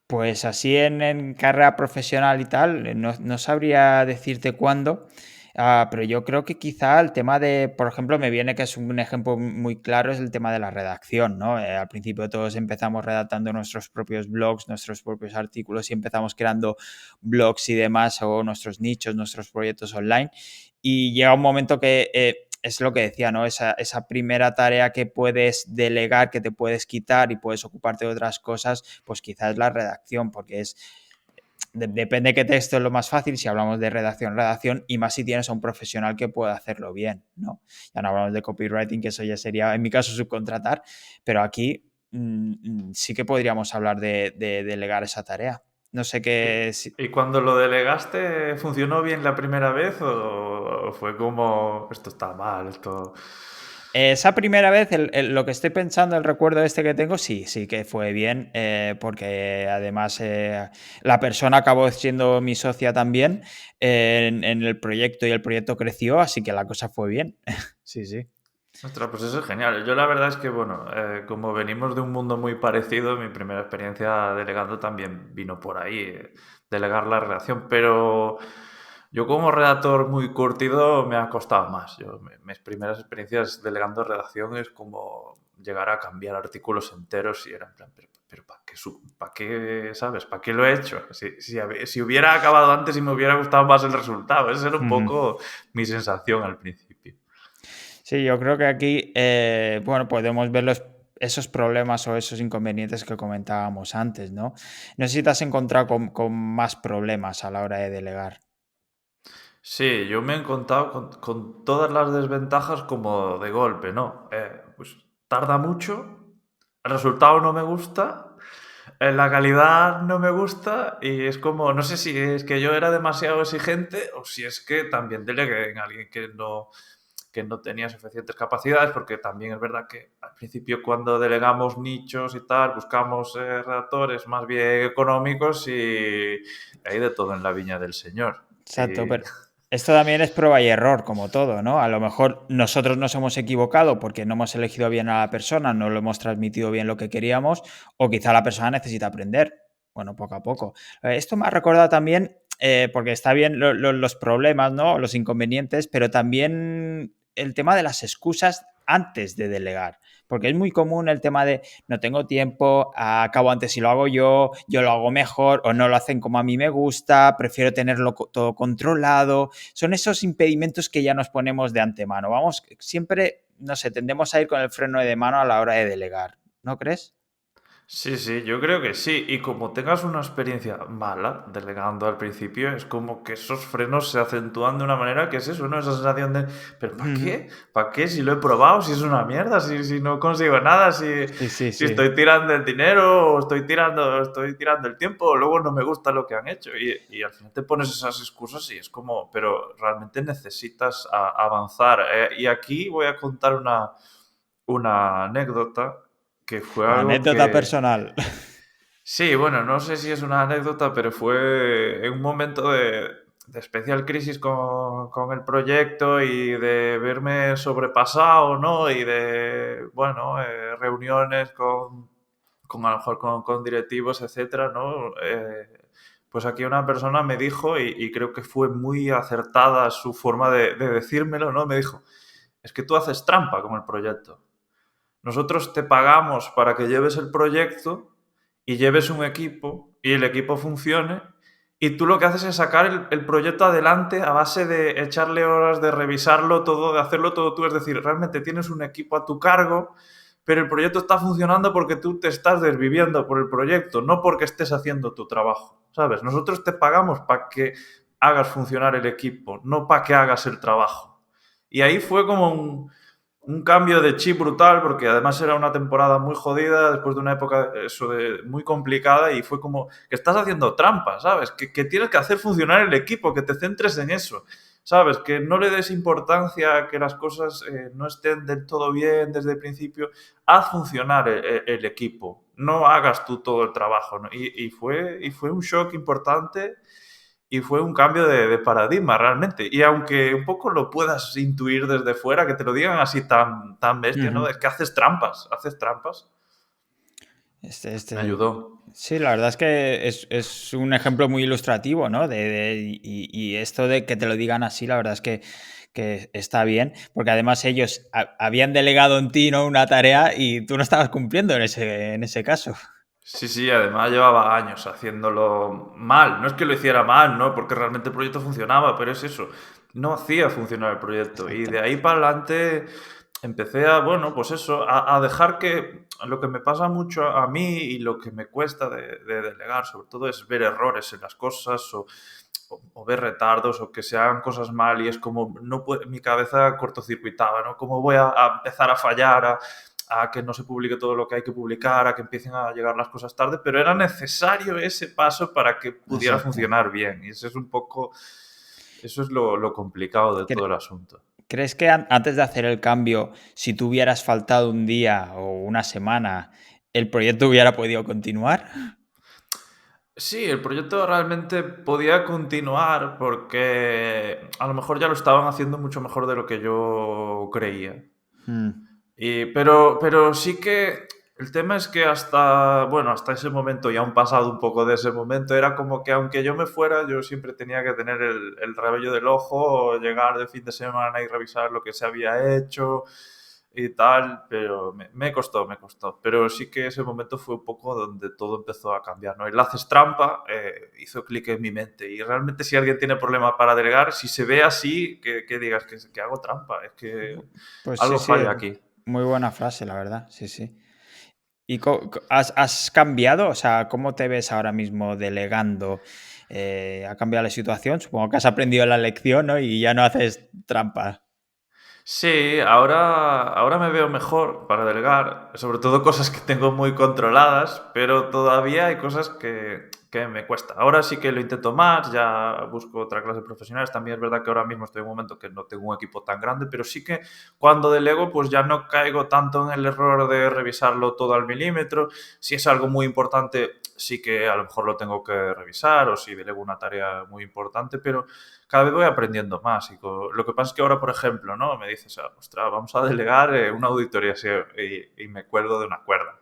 [SPEAKER 1] Pues así en carrera profesional y tal, no sabría decirte cuándo, pero yo creo que quizá el tema de, por ejemplo, me viene que es un ejemplo muy claro, es el tema de la redacción, ¿no? Al principio todos empezamos redactando nuestros propios blogs, nuestros propios artículos y empezamos creando blogs y demás, o nuestros nichos, nuestros proyectos online, y llega un momento que es lo que decía, ¿no? Esa primera tarea que puedes delegar, que te puedes quitar y puedes ocuparte de otras cosas, pues quizás la redacción, porque depende de qué texto es lo más fácil, si hablamos de redacción, y más si tienes a un profesional que pueda hacerlo bien, ¿no? Ya no hablamos de copywriting, que eso ya sería, en mi caso, subcontratar, pero aquí sí que podríamos hablar de delegar esa tarea. No sé qué.
[SPEAKER 2] Y cuando lo delegaste, funcionó bien la primera vez o fue como, esto está mal, esto...
[SPEAKER 1] Esa primera vez, lo que estoy pensando, el recuerdo este que tengo, sí que fue bien, porque además la persona acabó siendo mi socia también en el proyecto y el proyecto creció, así que la cosa fue bien. Sí, sí.
[SPEAKER 2] Ostras, pues eso es genial. Yo la verdad es que, bueno, como venimos de un mundo muy parecido, mi primera experiencia delegando también vino por ahí, delegar la redacción, pero yo como redactor muy curtido me ha costado más. Mis primeras experiencias delegando redacción es como llegar a cambiar artículos enteros y era en plan, pero ¿para qué, sabes? ¿Para qué lo he hecho? Si hubiera acabado antes y me hubiera gustado más el resultado. Esa era un
[SPEAKER 1] Ujú.
[SPEAKER 2] poco mi sensación al principio.
[SPEAKER 1] Sí, yo creo que aquí, bueno, podemos ver esos problemas o esos inconvenientes que comentábamos antes, ¿no? No sé si te has encontrado con más problemas a la hora de delegar.
[SPEAKER 2] Sí, yo me he encontrado con todas las desventajas como de golpe, ¿no? Pues tarda mucho, el resultado no me gusta, la calidad no me gusta y es como, no sé si es que yo era demasiado exigente o si es que también delegué en alguien que no tenía suficientes capacidades, porque también es verdad que al principio cuando delegamos nichos y tal, buscamos redactores más bien económicos y hay de todo en la viña del Señor.
[SPEAKER 1] Exacto,
[SPEAKER 2] Y
[SPEAKER 1] pero esto también es prueba y error, como todo, ¿no? A lo mejor nosotros nos hemos equivocado porque no hemos elegido bien a la persona, no lo hemos transmitido bien lo que queríamos, o quizá la persona necesita aprender. Bueno, poco a poco. Esto me ha recordado también, porque está bien los problemas, ¿no? Los inconvenientes, pero también el tema de las excusas antes de delegar. Porque es muy común el tema de no tengo tiempo, acabo antes si lo hago yo lo hago mejor o no lo hacen como a mí me gusta, prefiero tenerlo todo controlado. Son esos impedimentos que ya nos ponemos de antemano. Vamos, siempre, no sé, tendemos a ir con el freno de mano a la hora de delegar, ¿no crees?
[SPEAKER 2] sí, sí, yo creo que sí. Y como tengas una experiencia mala delegando al principio, es como que esos frenos se acentúan de una manera que es eso, ¿no? Esa sensación de, ¿pero para
[SPEAKER 1] Ujú.
[SPEAKER 2] qué? ¿Para qué? Si lo he probado, si es una mierda, si no consigo nada,
[SPEAKER 1] Sí, sí,
[SPEAKER 2] si
[SPEAKER 1] sí.
[SPEAKER 2] estoy tirando el dinero o estoy tirando el tiempo, o luego no me gusta lo que han hecho. Y al final te pones esas excusas y es como, pero realmente necesitas avanzar. Y aquí voy a contar una anécdota que fue algo
[SPEAKER 1] Anécdota
[SPEAKER 2] que...
[SPEAKER 1] personal.
[SPEAKER 2] Sí, bueno, no sé si es una anécdota, pero fue en un momento de especial crisis con el proyecto y de verme sobrepasado, ¿no? Y de, bueno, reuniones con a lo mejor con directivos, etcétera, ¿no? Pues aquí una persona me dijo, y creo que fue muy acertada su forma de decírmelo, ¿no? Me dijo, es que tú haces trampa con el proyecto. Nosotros te pagamos para que lleves el proyecto y lleves un equipo y el equipo funcione y tú lo que haces es sacar el proyecto adelante a base de echarle horas, de revisarlo todo, de hacerlo todo tú. Es decir, realmente tienes un equipo a tu cargo, pero el proyecto está funcionando porque tú te estás desviviendo por el proyecto, no porque estés haciendo tu trabajo, ¿sabes? Nosotros te pagamos para que hagas funcionar el equipo, no para que hagas el trabajo. Y ahí fue como un cambio de chip brutal, porque además era una temporada muy jodida, después de una época muy complicada, y fue como que estás haciendo trampa, ¿sabes? Que tienes que hacer funcionar el equipo, que te centres en eso, ¿sabes? Que no le des importancia a que las cosas no estén del todo bien desde el principio. Haz funcionar el equipo, no hagas tú todo el trabajo, ¿no? Y fue un shock importante y fue un cambio de paradigma realmente. Y aunque un poco lo puedas intuir desde fuera, que te lo digan así tan bestia, ¿no?
[SPEAKER 1] Ujú.
[SPEAKER 2] Es que haces trampas, haces trampas.
[SPEAKER 1] Este,
[SPEAKER 2] Me
[SPEAKER 1] este,
[SPEAKER 2] ayudó.
[SPEAKER 1] sí, la verdad es que es un ejemplo muy ilustrativo, ¿no? Y esto de que te lo digan así, la verdad es que está bien, porque además ellos habían delegado en ti, ¿no? Una tarea y tú no estabas cumpliendo en ese caso.
[SPEAKER 2] Sí, sí, además llevaba años haciéndolo mal. No es que lo hiciera mal, ¿no? Porque realmente el proyecto funcionaba, pero es eso. No hacía funcionar el proyecto. Y
[SPEAKER 1] Exacto.
[SPEAKER 2] de ahí para adelante empecé a, bueno, pues eso, a dejar que lo que me pasa mucho a mí y lo que me cuesta de delegar, sobre todo, es ver errores en las cosas o ver retardos o que se hagan cosas mal y es como, no puede, mi cabeza cortocircuitaba, ¿no? ¿Cómo voy a empezar a fallar, a que no se publique todo lo que hay que publicar, a que empiecen a llegar las cosas tarde? Pero era necesario ese paso para que pudiera
[SPEAKER 1] Exacto.
[SPEAKER 2] funcionar bien. Y eso es un poco, eso es lo complicado de todo
[SPEAKER 1] Cre-
[SPEAKER 2] el asunto.
[SPEAKER 1] ¿Crees que antes de hacer el cambio, si tú hubieras faltado un día o una semana, el proyecto hubiera podido continuar?
[SPEAKER 2] Sí, el proyecto realmente podía continuar porque a lo mejor ya lo estaban haciendo mucho mejor de lo que yo creía.
[SPEAKER 1] Mm,
[SPEAKER 2] Pero sí que el tema es que hasta ese momento, y aún pasado un poco de ese momento, era como que aunque yo me fuera, yo siempre tenía que tener el rabillo del ojo, llegar de fin de semana y revisar lo que se había hecho y tal, pero me costó, me costó. Pero sí que ese momento fue un poco donde todo empezó a cambiar, ¿no? El haces trampa hizo clic en mi mente y realmente si alguien tiene problema para delegar, si se ve así, que digas que hago trampa, es que
[SPEAKER 1] Pues sí,
[SPEAKER 2] algo
[SPEAKER 1] sí,
[SPEAKER 2] falla aquí.
[SPEAKER 1] muy buena frase, la verdad, sí, sí. ¿Y has cambiado? O sea, ¿cómo te ves ahora mismo delegando? ¿Ha cambiado la situación? Supongo que has aprendido la lección, ¿no? Y ya no haces trampa.
[SPEAKER 2] Sí, ahora me veo mejor para delegar, sobre todo cosas que tengo muy controladas, pero todavía hay cosas que me cuesta. Ahora sí que lo intento más, ya busco otra clase de profesionales. También es verdad que ahora mismo estoy en un momento que no tengo un equipo tan grande, pero sí que cuando delego, pues ya no caigo tanto en el error de revisarlo todo al milímetro. Si es algo muy importante, sí que a lo mejor lo tengo que revisar, o si delego una tarea muy importante, pero cada vez voy aprendiendo más. Lo que pasa es que ahora, por ejemplo, ¿no? Me dices, ostras, vamos a delegar una auditoría así, y me cuelgo de una cuerda.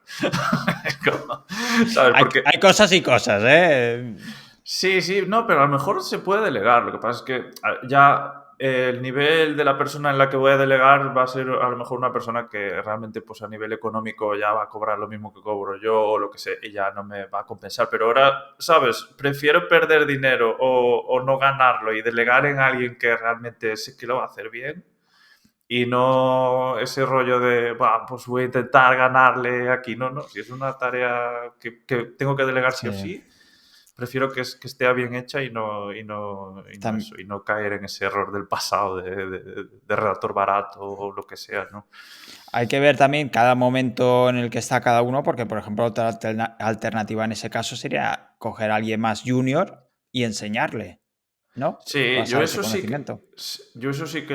[SPEAKER 2] Es como, ¿sabes?
[SPEAKER 1] Hay,
[SPEAKER 2] Porque
[SPEAKER 1] hay cosas y cosas, ¿eh?
[SPEAKER 2] sí, sí, no, pero a lo mejor se puede delegar. Lo que pasa es que ya el nivel de la persona en la que voy a delegar va a ser a lo mejor una persona que realmente pues a nivel económico ya va a cobrar lo mismo que cobro yo o lo que sé y ya no me va a compensar. Pero ahora, ¿sabes? Prefiero perder dinero o no ganarlo y delegar en alguien que realmente sé que lo va a hacer bien y no ese rollo de, "Bah, pues voy a intentar ganarle aquí". No, no, si es una tarea que tengo que delegar sí
[SPEAKER 1] Sí.
[SPEAKER 2] o sí, prefiero que esté bien hecha y no
[SPEAKER 1] Tam-
[SPEAKER 2] eso, y no caer en ese error del pasado de redactor barato o lo que sea, ¿no?
[SPEAKER 1] Hay que ver también cada momento en el que está cada uno, porque, por ejemplo, otra alternativa en ese caso sería coger a alguien más junior y enseñarle, ¿no? Y
[SPEAKER 2] Sí,
[SPEAKER 1] pasar ese conocimiento.
[SPEAKER 2] yo eso sí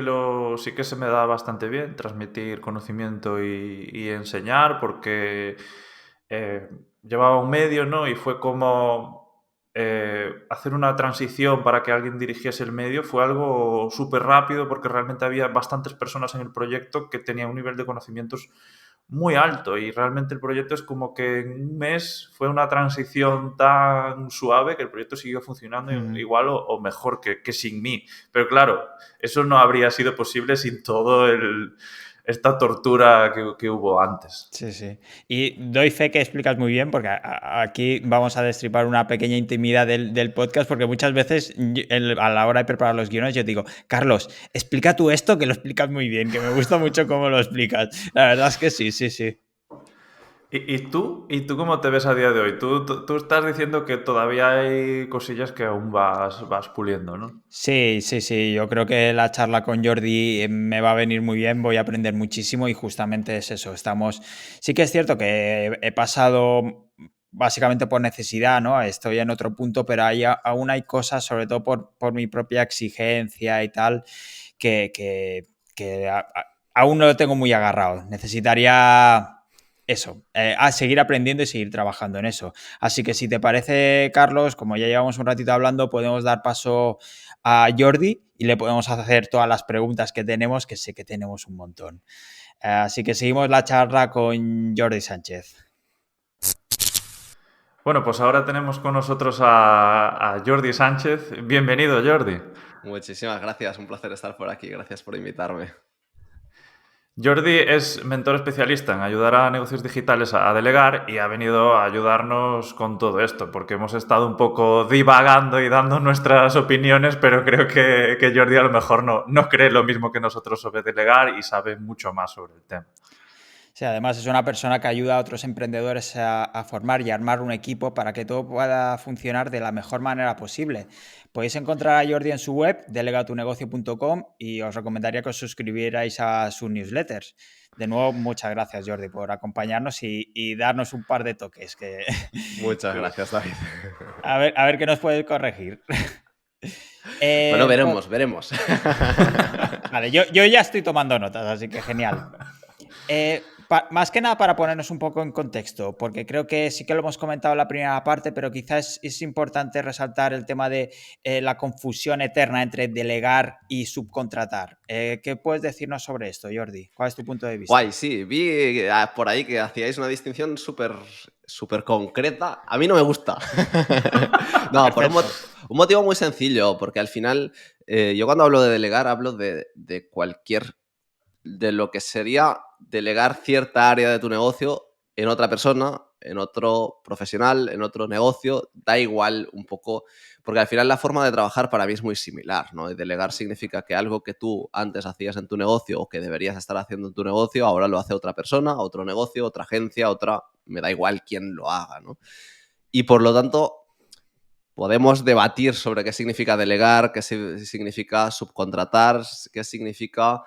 [SPEAKER 2] que se me da bastante bien, transmitir conocimiento y enseñar, porque eh, llevaba un medio, ¿no? Y fue como hacer una transición para que alguien dirigiese el medio fue algo súper rápido, porque realmente había bastantes personas en el proyecto que tenían un nivel de conocimientos muy alto y realmente el proyecto es como que en un mes fue una transición tan suave que el proyecto siguió funcionando
[SPEAKER 1] Ujú.
[SPEAKER 2] igual o mejor que sin mí. Pero claro, eso no habría sido posible sin todo esta tortura que hubo antes.
[SPEAKER 1] Sí, sí. Y doy fe que explicas muy bien, porque aquí vamos a destripar una pequeña intimidad del podcast, porque muchas veces a la hora de preparar los guiones yo digo, Carlos, explica tú esto, que lo explicas muy bien, que me gusta mucho cómo lo explicas. La verdad es que sí, sí, sí.
[SPEAKER 2] ¿Y tú cómo te ves a día de hoy? Tú estás diciendo que todavía hay cosillas que aún vas puliendo, ¿no?
[SPEAKER 1] Sí, sí, sí. Yo creo que la charla con Jordi me va a venir muy bien, voy a aprender muchísimo y justamente es eso. Sí que es cierto que he pasado básicamente por necesidad, ¿no? Estoy en otro punto, pero aún hay cosas, sobre todo por mi propia exigencia y tal, que aún no lo tengo muy agarrado. Necesitaría eso, seguir aprendiendo y seguir trabajando en eso. Así que si te parece, Carlos, como ya llevamos un ratito hablando, podemos dar paso a Jordi y le podemos hacer todas las preguntas que tenemos, que sé que tenemos un montón. Así que seguimos la charla con Jordi Sánchez.
[SPEAKER 2] Bueno, pues ahora tenemos con nosotros a Jordi Sánchez. Bienvenido, Jordi.
[SPEAKER 3] Muchísimas gracias, un placer estar por aquí, gracias por invitarme.
[SPEAKER 2] Jordi es mentor especialista en ayudar a negocios digitales a delegar y ha venido a ayudarnos con todo esto, porque hemos estado un poco divagando y dando nuestras opiniones, pero creo que Jordi a lo mejor no cree lo mismo que nosotros sobre delegar y sabe mucho más sobre el tema.
[SPEAKER 1] Sí, además es una persona que ayuda a otros emprendedores a formar y armar un equipo para que todo pueda funcionar de la mejor manera posible. Podéis encontrar a Jordi en su web, delegatunegocio.com, y os recomendaría que os suscribierais a sus newsletters. De nuevo, muchas gracias, Jordi, por acompañarnos y darnos un par de toques.
[SPEAKER 3] Muchas gracias, David.
[SPEAKER 1] A ver qué nos puedes corregir.
[SPEAKER 3] Bueno, veremos.
[SPEAKER 1] Vale, yo ya estoy tomando notas, así que genial. Más que nada para ponernos un poco en contexto, porque creo que sí que lo hemos comentado en la primera parte, pero quizás es importante resaltar el tema de la confusión eterna entre delegar y subcontratar. ¿Qué puedes decirnos sobre esto, Jordi? ¿Cuál es tu punto de vista?
[SPEAKER 3] Guay, sí, vi por ahí que hacíais una distinción súper concreta. A mí no me gusta. No, por
[SPEAKER 1] Perfecto.
[SPEAKER 3] un motivo muy sencillo, porque al final yo cuando hablo de delegar hablo de lo que sería delegar cierta área de tu negocio en otra persona, en otro profesional, en otro negocio, da igual un poco, porque al final la forma de trabajar para mí es muy similar, ¿no? Y delegar significa que algo que tú antes hacías en tu negocio o que deberías estar haciendo en tu negocio, ahora lo hace otra persona, otro negocio, otra agencia, me da igual quién lo haga, ¿no? Y por lo tanto, podemos debatir sobre qué significa delegar, qué significa subcontratar, qué significa...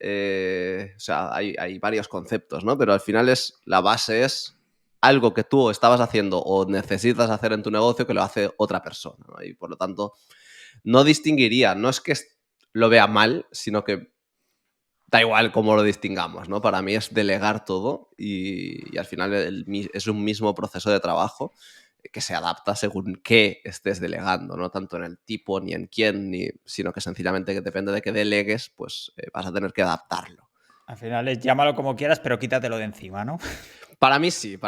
[SPEAKER 3] o sea, hay varios conceptos, ¿no? Pero al final la base es algo que tú estabas haciendo o necesitas hacer en tu negocio que lo hace otra persona, ¿no? Y por lo tanto, no distinguiría, no es que lo vea mal, sino que da igual cómo lo distingamos, ¿no? Para mí es delegar todo y al final es un mismo proceso de trabajo que se adapta según qué estés delegando, no tanto en el tipo ni en quién, sino que sencillamente que depende de qué delegues, pues vas a tener que adaptarlo.
[SPEAKER 1] Al final es llámalo como quieras, pero quítatelo de encima, ¿no?
[SPEAKER 3] Para mí sí.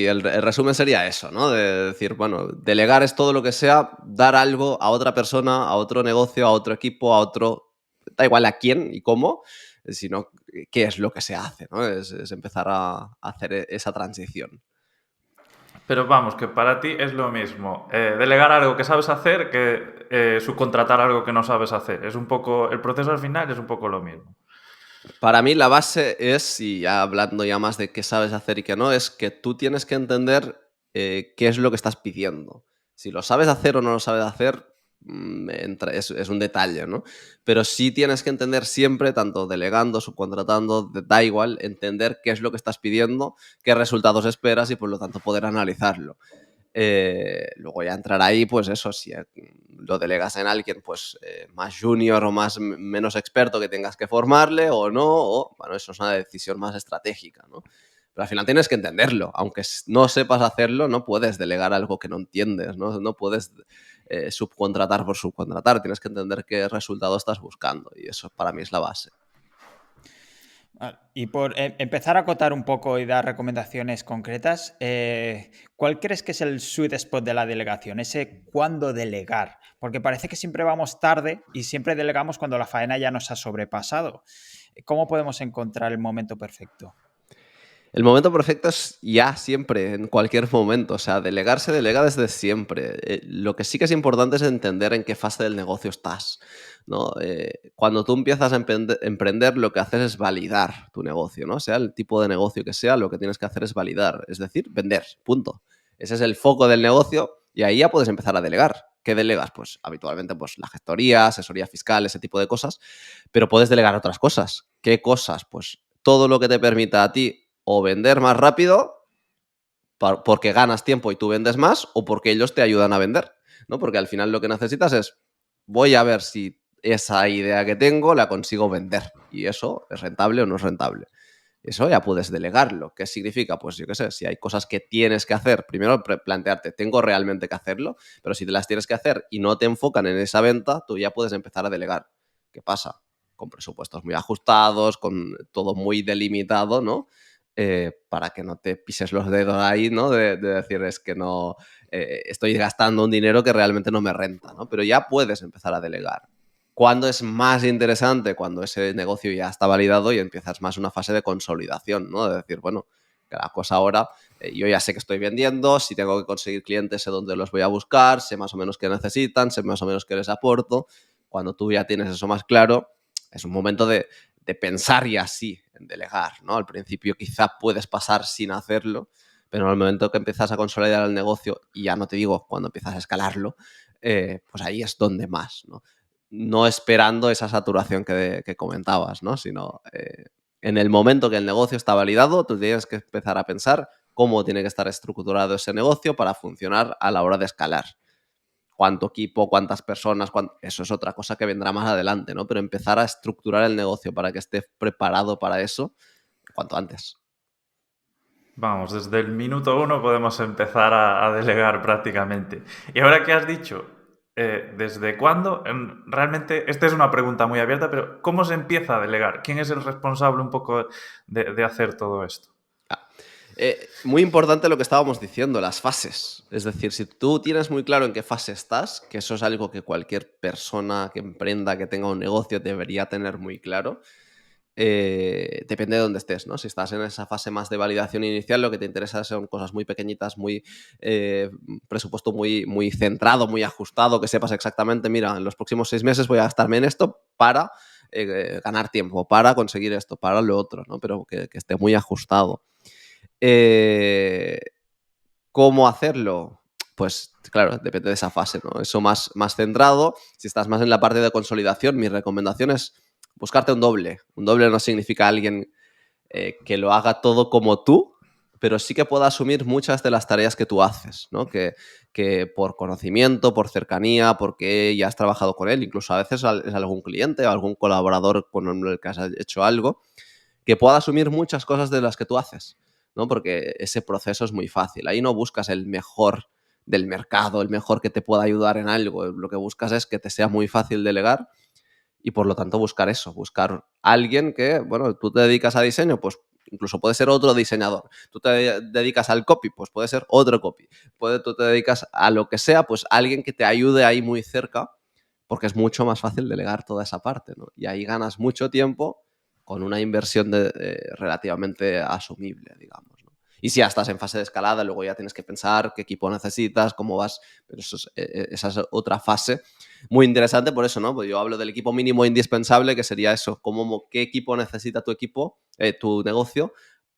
[SPEAKER 3] El resumen sería eso, ¿no? De decir, bueno, delegar es todo lo que sea, dar algo a otra persona, a otro negocio, a otro equipo, a otro... Da igual a quién y cómo, sino qué es lo que se hace, ¿no? Es empezar a hacer esa transición.
[SPEAKER 2] Pero vamos, que para ti es lo mismo delegar algo que sabes hacer que subcontratar algo que no sabes hacer. Es un poco, el proceso al final es un poco lo mismo.
[SPEAKER 3] Para mí la base es, y ya hablando ya más de qué sabes hacer y qué no, es que tú tienes que entender qué es lo que estás pidiendo. Si lo sabes hacer o no lo sabes hacer, es un detalle, ¿no? Pero sí tienes que entender siempre, tanto delegando, subcontratando, da igual, entender qué es lo que estás pidiendo, qué resultados esperas y por lo tanto poder analizarlo. Luego ya entrar ahí, pues eso, si lo delegas en alguien pues más junior o menos experto que tengas que formarle o no, o bueno, eso es una decisión más estratégica, ¿no? Pero al final tienes que entenderlo. Aunque no sepas hacerlo, no puedes delegar algo que no entiendes, ¿no? No puedes subcontratar por subcontratar. Tienes que entender qué resultado estás buscando y eso para mí es la base.
[SPEAKER 1] Y por empezar a acotar un poco y dar recomendaciones concretas, ¿cuál crees que es el sweet spot de la delegación? Ese cuándo delegar. Porque parece que siempre vamos tarde y siempre delegamos cuando la faena ya nos ha sobrepasado. ¿Cómo podemos encontrar el momento perfecto?
[SPEAKER 3] El momento perfecto es ya, siempre, en cualquier momento. O sea, delegar se delega desde siempre. Lo que sí que es importante es entender en qué fase del negocio estás, ¿no? Cuando tú empiezas a emprender, lo que haces es validar tu negocio, ¿no? Sea el tipo de negocio que sea, lo que tienes que hacer es validar, es decir, vender, punto. Ese es el foco del negocio y ahí ya puedes empezar a delegar. ¿Qué delegas? Pues habitualmente pues, la gestoría, asesoría fiscal, ese tipo de cosas, pero puedes delegar otras cosas. ¿Qué cosas? Pues todo lo que te permita a ti o vender más rápido porque ganas tiempo y tú vendes más, o porque ellos te ayudan a vender, ¿no? Porque al final lo que necesitas es, voy a ver si esa idea que tengo la consigo vender. Y eso es rentable o no es rentable. Eso ya puedes delegarlo. ¿Qué significa? Pues yo qué sé, si hay cosas que tienes que hacer, primero plantearte, ¿tengo realmente que hacerlo? Pero si te las tienes que hacer y no te enfocan en esa venta, tú ya puedes empezar a delegar. ¿Qué pasa? Con presupuestos muy ajustados, con todo muy delimitado, ¿no? Para que no te pises los dedos ahí, ¿no? De decir, es que no, estoy gastando un dinero que realmente no me renta, ¿no? Pero ya puedes empezar a delegar. ¿Cuándo es más interesante? Cuando ese negocio ya está validado y empiezas más una fase de consolidación, ¿no? De decir, bueno, que la cosa ahora, yo ya sé que estoy vendiendo, si tengo que conseguir clientes sé dónde los voy a buscar, sé más o menos qué necesitan, sé más o menos qué les aporto. Cuando tú ya tienes eso más claro, es un momento de pensar ya sí en delegar, ¿no? Al principio quizá puedes pasar sin hacerlo, pero en el momento que empiezas a consolidar el negocio, y ya no te digo cuando empiezas a escalarlo, pues ahí es donde más, ¿no? No esperando esa saturación que comentabas, ¿no? Sino en el momento que el negocio está validado, tú tienes que empezar a pensar cómo tiene que estar estructurado ese negocio para funcionar a la hora de escalar. Cuánto equipo, cuántas personas, eso es otra cosa que vendrá más adelante, ¿no? Pero empezar a estructurar el negocio para que esté preparado para eso cuanto antes.
[SPEAKER 2] Vamos, desde el minuto uno podemos empezar a delegar prácticamente. Y ahora que has dicho, ¿desde cuándo? Realmente, esta es una pregunta muy abierta, pero ¿cómo se empieza a delegar? ¿Quién es el responsable un poco de hacer todo esto?
[SPEAKER 3] Ah, muy importante lo que estábamos diciendo, las fases. Es decir, si tú tienes muy claro en qué fase estás, que eso es algo que cualquier persona que emprenda, que tenga un negocio, debería tener muy claro, depende de dónde estés, ¿no? Si estás en esa fase más de validación inicial, lo que te interesa son cosas muy pequeñitas, muy presupuesto muy centrado, muy ajustado, que sepas exactamente, mira, en los próximos 6 meses voy a gastarme en esto para ganar tiempo, para conseguir esto, para lo otro, ¿no? Pero que esté muy ajustado. Eh, ¿Cómo hacerlo? Pues claro, depende de esa fase, ¿no? Eso más centrado. Si estás más en la parte de consolidación, mi recomendación es buscarte un doble. Un doble no significa alguien que lo haga todo como tú, pero sí que pueda asumir muchas de las tareas que tú haces, ¿no? Que por conocimiento, por cercanía, porque ya has trabajado con él, incluso a veces es algún cliente o algún colaborador con el que has hecho algo, que pueda asumir muchas cosas de las que tú haces, ¿no? Porque ese proceso es muy fácil. Ahí no buscas el mejor del mercado, el mejor que te pueda ayudar en algo. Lo que buscas es que te sea muy fácil delegar y por lo tanto buscar eso, buscar alguien que, bueno, tú te dedicas a diseño, pues incluso puede ser otro diseñador. Tú te dedicas al copy, pues puede ser otro copy. Tú te dedicas a lo que sea, pues alguien que te ayude ahí muy cerca, porque es mucho más fácil delegar toda esa parte, ¿no? Y ahí ganas mucho tiempo con una inversión relativamente asumible, digamos, ¿no? Y si ya estás en fase de escalada, luego ya tienes que pensar qué equipo necesitas, cómo vas, pero esa es otra fase muy interesante por eso, ¿no? Pues yo hablo del equipo mínimo indispensable, que sería eso, qué equipo necesita tu equipo, tu negocio,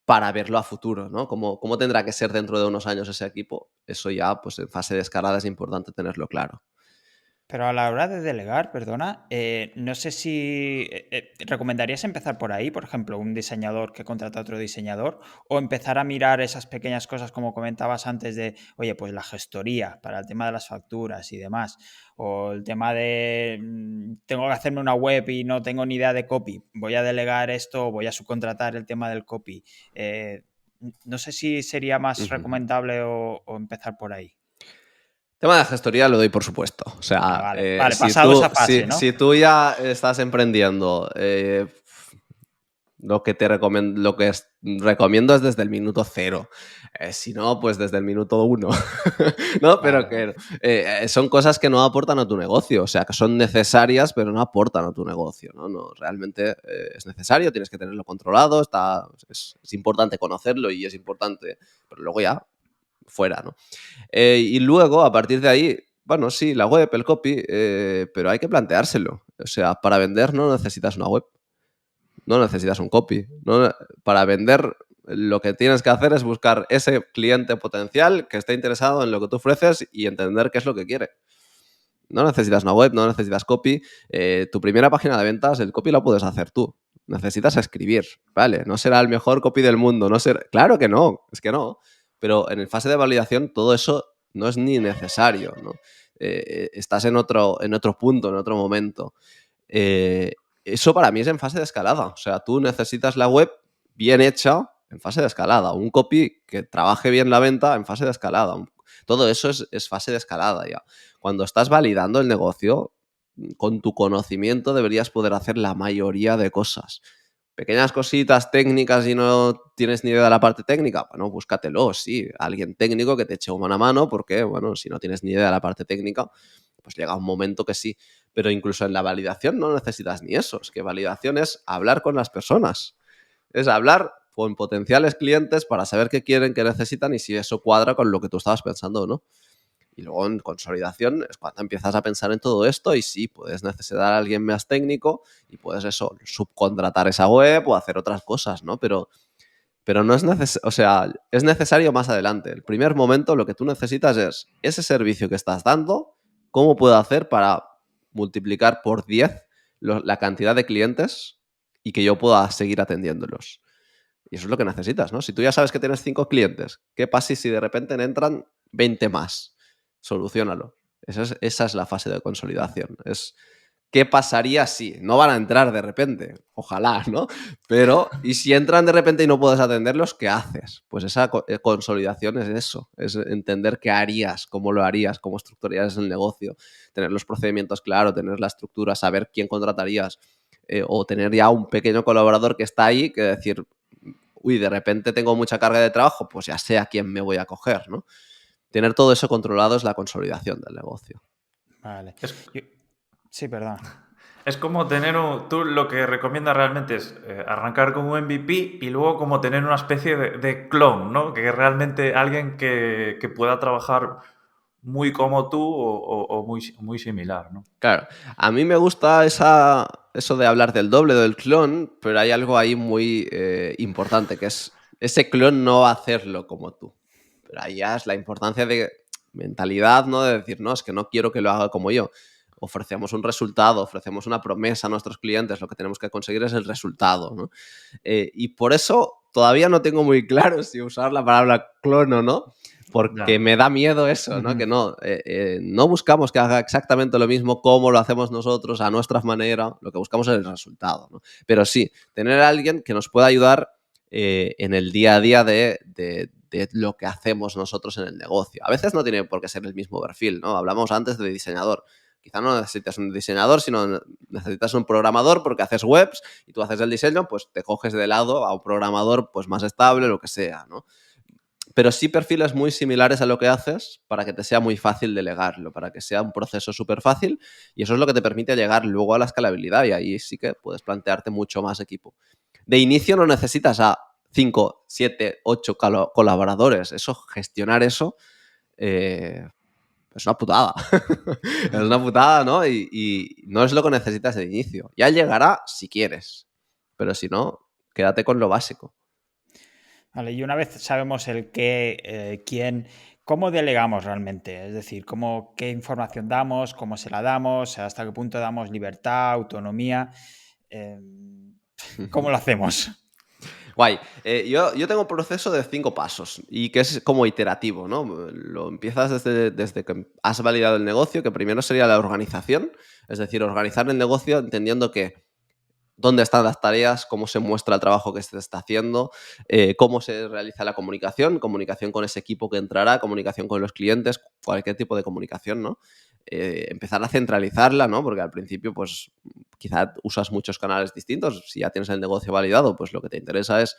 [SPEAKER 3] para verlo a futuro, ¿no? ¿Cómo tendrá que ser dentro de unos años ese equipo? Eso ya, pues en fase de escalada es importante tenerlo claro.
[SPEAKER 1] Pero a la hora de delegar, perdona, no sé si recomendarías empezar por ahí, por ejemplo, un diseñador que contrata a otro diseñador, o empezar a mirar esas pequeñas cosas como comentabas antes de, oye, pues la gestoría para el tema de las facturas y demás, o el tema de tengo que hacerme una web y no tengo ni idea de copy, voy a delegar esto o voy a subcontratar el tema del copy. No sé si sería más
[SPEAKER 3] Ujú.
[SPEAKER 1] recomendable o empezar por ahí.
[SPEAKER 3] Tema de gestoría lo doy por supuesto. O
[SPEAKER 1] Ah,
[SPEAKER 3] sea,
[SPEAKER 1] vale, pasado esa fase, ¿no?
[SPEAKER 3] si tú ya estás emprendiendo, Lo que recomiendo es desde el minuto 0. Si no, pues desde el minuto 1. ¿No? Pero
[SPEAKER 1] Vale.
[SPEAKER 3] que son cosas que no aportan a tu negocio. O sea, que son necesarias, pero no aportan a tu negocio. No, realmente es necesario, tienes que tenerlo controlado, es importante conocerlo y es importante, pero luego ya fuera, ¿no? Y luego, a partir de ahí, bueno, sí, la web, el copy, pero hay que planteárselo. O sea, para vender no necesitas una web, no necesitas un copy. Para vender, lo que tienes que hacer es buscar ese cliente potencial que esté interesado en lo que tú ofreces y entender qué es lo que quiere. No necesitas una web, no necesitas copy. Tu primera página de ventas, el copy lo puedes hacer tú. Necesitas escribir, ¿vale? No será el mejor copy del mundo. Claro que no, es que no. Pero en el fase de validación todo eso no es ni necesario, ¿no? Estás en otro punto, en otro momento. Eso para mí es en fase de escalada. O sea, tú necesitas la web bien hecha en fase de escalada. Un copy que trabaje bien la venta en fase de escalada. Todo eso es fase de escalada ya. Cuando estás validando el negocio, con tu conocimiento deberías poder hacer la mayoría de cosas. Pequeñas cositas técnicas y no tienes ni idea de la parte técnica, bueno, búscatelo, sí, alguien técnico que te eche una mano, porque, bueno, si no tienes ni idea de la parte técnica, pues llega un momento que sí. Pero incluso en la validación no necesitas ni eso. Es que validación es hablar con las personas. Es hablar con potenciales clientes para saber qué quieren, qué necesitan y si eso cuadra con lo que tú estabas pensando o no. Y luego en consolidación es cuando empiezas a pensar en todo esto y sí, puedes necesitar a alguien más técnico y puedes eso, subcontratar esa web o hacer otras cosas, ¿no? Pero no es necesario, o sea, es necesario más adelante. El primer momento lo que tú necesitas es ese servicio que estás dando, cómo puedo hacer para multiplicar por 10 la cantidad de clientes y que yo pueda seguir atendiéndolos. Y eso es lo que necesitas, ¿no? Si tú ya sabes que tienes 5 clientes, ¿qué pasa si de repente entran 20 más? Soluciónalo. Esa es la fase de consolidación. ¿Qué pasaría si? No van a entrar de repente, ojalá, ¿no? Pero, ¿y si entran de repente y no puedes atenderlos, qué haces? Pues esa consolidación es eso, es entender qué harías, cómo lo harías, cómo estructurarías el negocio, tener los procedimientos claros, tener la estructura, saber quién contratarías, o tener ya un pequeño colaborador que está ahí, que decir, uy, de repente tengo mucha carga de trabajo, pues ya sé a quién me voy a coger, ¿no? Tener todo eso controlado es la consolidación del negocio.
[SPEAKER 1] Vale.
[SPEAKER 2] Es,
[SPEAKER 1] Sí, perdón.
[SPEAKER 2] es como tener Tú lo que recomiendas realmente es arrancar con un MVP y luego como tener una especie de clon, ¿no? Que realmente alguien que pueda trabajar muy como tú o muy similar, ¿no?
[SPEAKER 3] Claro, a mí me gusta eso de hablar del doble o del clon, pero hay algo ahí muy importante, que es ese clon no va a hacerlo como tú. Pero ahí ya es la importancia de mentalidad, ¿no? De decir, no, es que no quiero que lo haga como yo. Ofrecemos un resultado, ofrecemos una promesa a nuestros clientes, lo que tenemos que conseguir es el resultado, ¿no? Y por eso todavía no tengo muy claro si usar la palabra clon o no, porque
[SPEAKER 2] Ya.
[SPEAKER 3] me da miedo eso, ¿no?
[SPEAKER 1] Ujú.
[SPEAKER 3] Que no buscamos que haga exactamente lo mismo como lo hacemos nosotros, a nuestra manera, lo que buscamos es el resultado, ¿no? Pero sí, tener a alguien que nos pueda ayudar en el día a día de lo que hacemos nosotros en el negocio. A veces no tiene por qué ser el mismo perfil, ¿no? Hablamos antes de diseñador. Quizá no necesitas un diseñador, sino necesitas un programador porque haces webs y tú haces el diseño, pues te coges de lado a un programador pues más estable, lo que sea, ¿no? Pero sí perfiles muy similares a lo que haces para que te sea muy fácil delegarlo, para que sea un proceso súper fácil y eso es lo que te permite llegar luego a la escalabilidad y ahí sí que puedes plantearte mucho más equipo. De inicio no necesitas a 5, 7, 8 colaboradores. Gestionar eso es una putada. Es una putada, ¿no? Y no es lo que necesitas de inicio. Ya llegará si quieres, pero si no, quédate con lo básico.
[SPEAKER 1] Vale, y una vez sabemos el qué, quién, ¿cómo delegamos realmente? Es decir, qué información damos, cómo se la damos, hasta qué punto damos libertad, autonomía. ¿Cómo lo hacemos?
[SPEAKER 3] Guay. Yo tengo un proceso de 5 pasos y que es como iterativo, ¿no? Lo empiezas desde que has validado el negocio, que primero sería la organización, es decir, organizar el negocio entendiendo que dónde están las tareas, cómo se muestra el trabajo que se está haciendo, cómo se realiza la comunicación, comunicación con ese equipo que entrará, comunicación con los clientes, cualquier tipo de comunicación, ¿no? Empezar a centralizarla, ¿no? Porque al principio, pues, quizá usas muchos canales distintos. Si ya tienes el negocio validado, pues lo que te interesa es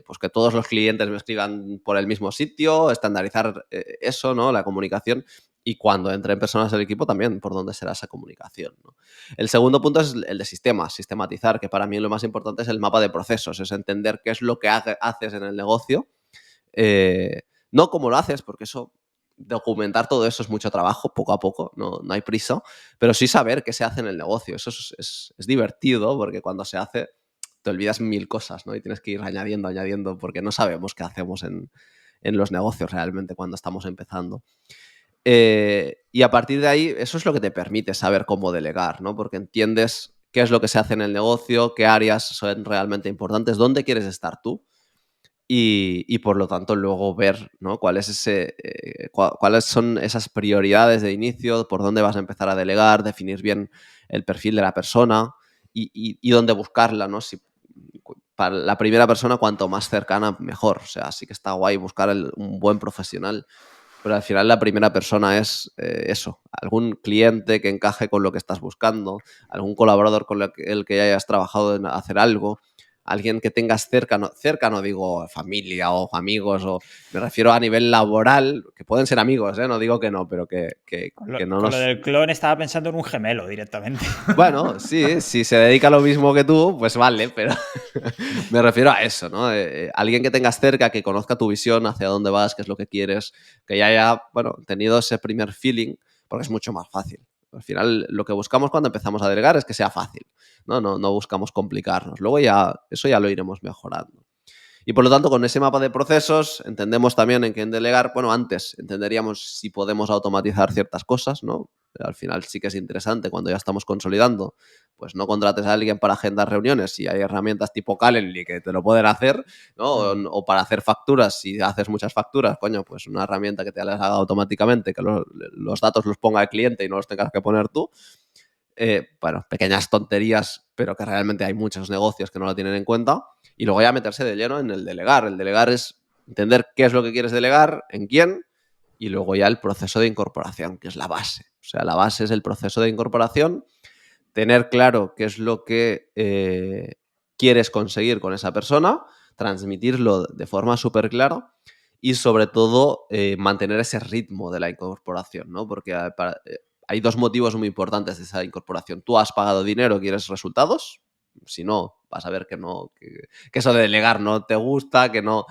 [SPEAKER 3] pues que todos los clientes me escriban por el mismo sitio, estandarizar eso, ¿no? La comunicación. Y cuando entren personas al equipo también, por dónde será esa comunicación, ¿no? El segundo punto es el de sistemas, sistematizar, que para mí lo más importante es el mapa de procesos, es entender qué es lo que haces en el negocio, no cómo lo haces, porque eso, documentar todo eso es mucho trabajo, poco a poco, no hay prisa, pero sí saber qué se hace en el negocio. Eso es divertido, porque cuando se hace te olvidas mil cosas, ¿no? Y tienes que ir añadiendo, porque no sabemos qué hacemos en los negocios realmente cuando estamos empezando. Y a partir de ahí, eso es lo que te permite saber cómo delegar, ¿no? Porque entiendes qué es lo que se hace en el negocio, qué áreas son realmente importantes, dónde quieres estar tú y por lo tanto luego ver, ¿no? cuáles son esas prioridades de inicio, por dónde vas a empezar a delegar, definir bien el perfil de la persona y dónde buscarla, ¿no? Para la primera persona, cuanto más cercana, mejor. O sea, sí que está guay buscar un buen profesional, pero al final la primera persona es eso, algún cliente que encaje con lo que estás buscando, algún colaborador con el que hayas trabajado en hacer algo, alguien que tengas cerca no digo familia o amigos, o me refiero a nivel laboral, que pueden ser amigos, no digo que no, pero que no
[SPEAKER 1] Con lo
[SPEAKER 3] nos...
[SPEAKER 1] del clon estaba pensando en un gemelo directamente.
[SPEAKER 3] Bueno, sí, si se dedica a lo mismo que tú, pues vale, pero me refiero a eso, ¿no? Alguien que tengas cerca, que conozca tu visión, hacia dónde vas, qué es lo que quieres, que ya haya, bueno, tenido ese primer feeling, porque es mucho más fácil. Al final, lo que buscamos cuando empezamos a delegar es que sea fácil, ¿no? No buscamos complicarnos. Luego eso ya lo iremos mejorando. Y por lo tanto, con ese mapa de procesos, entendemos también en qué delegar. Bueno, antes entenderíamos si podemos automatizar ciertas cosas, ¿no? Al final sí que es interesante cuando ya estamos consolidando, pues no contrates a alguien para agendar reuniones si hay herramientas tipo Calendly que te lo pueden hacer, ¿no? O para hacer facturas, si haces muchas facturas, coño, pues una herramienta que te las haga automáticamente, que los datos los ponga el cliente y no los tengas que poner tú. Bueno, pequeñas tonterías, pero que realmente hay muchos negocios que no lo tienen en cuenta. Y luego ya meterse de lleno en el delegar. El delegar es entender qué es lo que quieres delegar, en quién, y luego ya el proceso de incorporación, que es la base. O sea, la base es el proceso de incorporación, tener claro qué es lo que quieres conseguir con esa persona, transmitirlo de forma súper clara y sobre todo mantener ese ritmo de la incorporación, ¿no? Porque hay dos motivos muy importantes de esa incorporación. Tú has pagado dinero, quieres resultados. Si no, vas a ver que no, que eso de delegar no te gusta, que no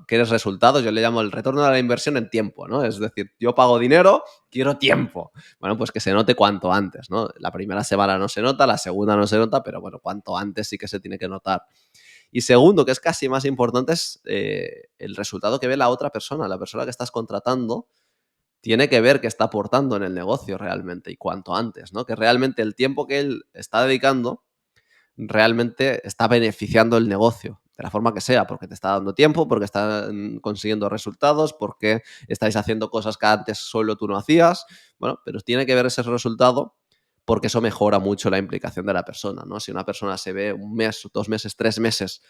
[SPEAKER 3] quieres resultados. Yo le llamo el retorno de la inversión en tiempo, ¿no? Es decir, yo pago dinero, quiero tiempo. Bueno, pues que se note cuanto antes, ¿no? La primera semana no se nota, la segunda no se nota, pero bueno, cuanto antes sí que se tiene que notar. Y segundo, que es casi más importante, es el resultado que ve la otra persona, la persona que estás contratando. Tiene que ver qué está aportando en el negocio realmente y cuanto antes, ¿no? Que realmente el tiempo que él está dedicando realmente está beneficiando el negocio, de la forma que sea, porque te está dando tiempo, porque están consiguiendo resultados, porque estáis haciendo cosas que antes solo tú no hacías. Bueno, pero tiene que ver ese resultado porque eso mejora mucho la implicación de la persona, ¿no? Si una persona se ve un mes, 2 meses, 3 meses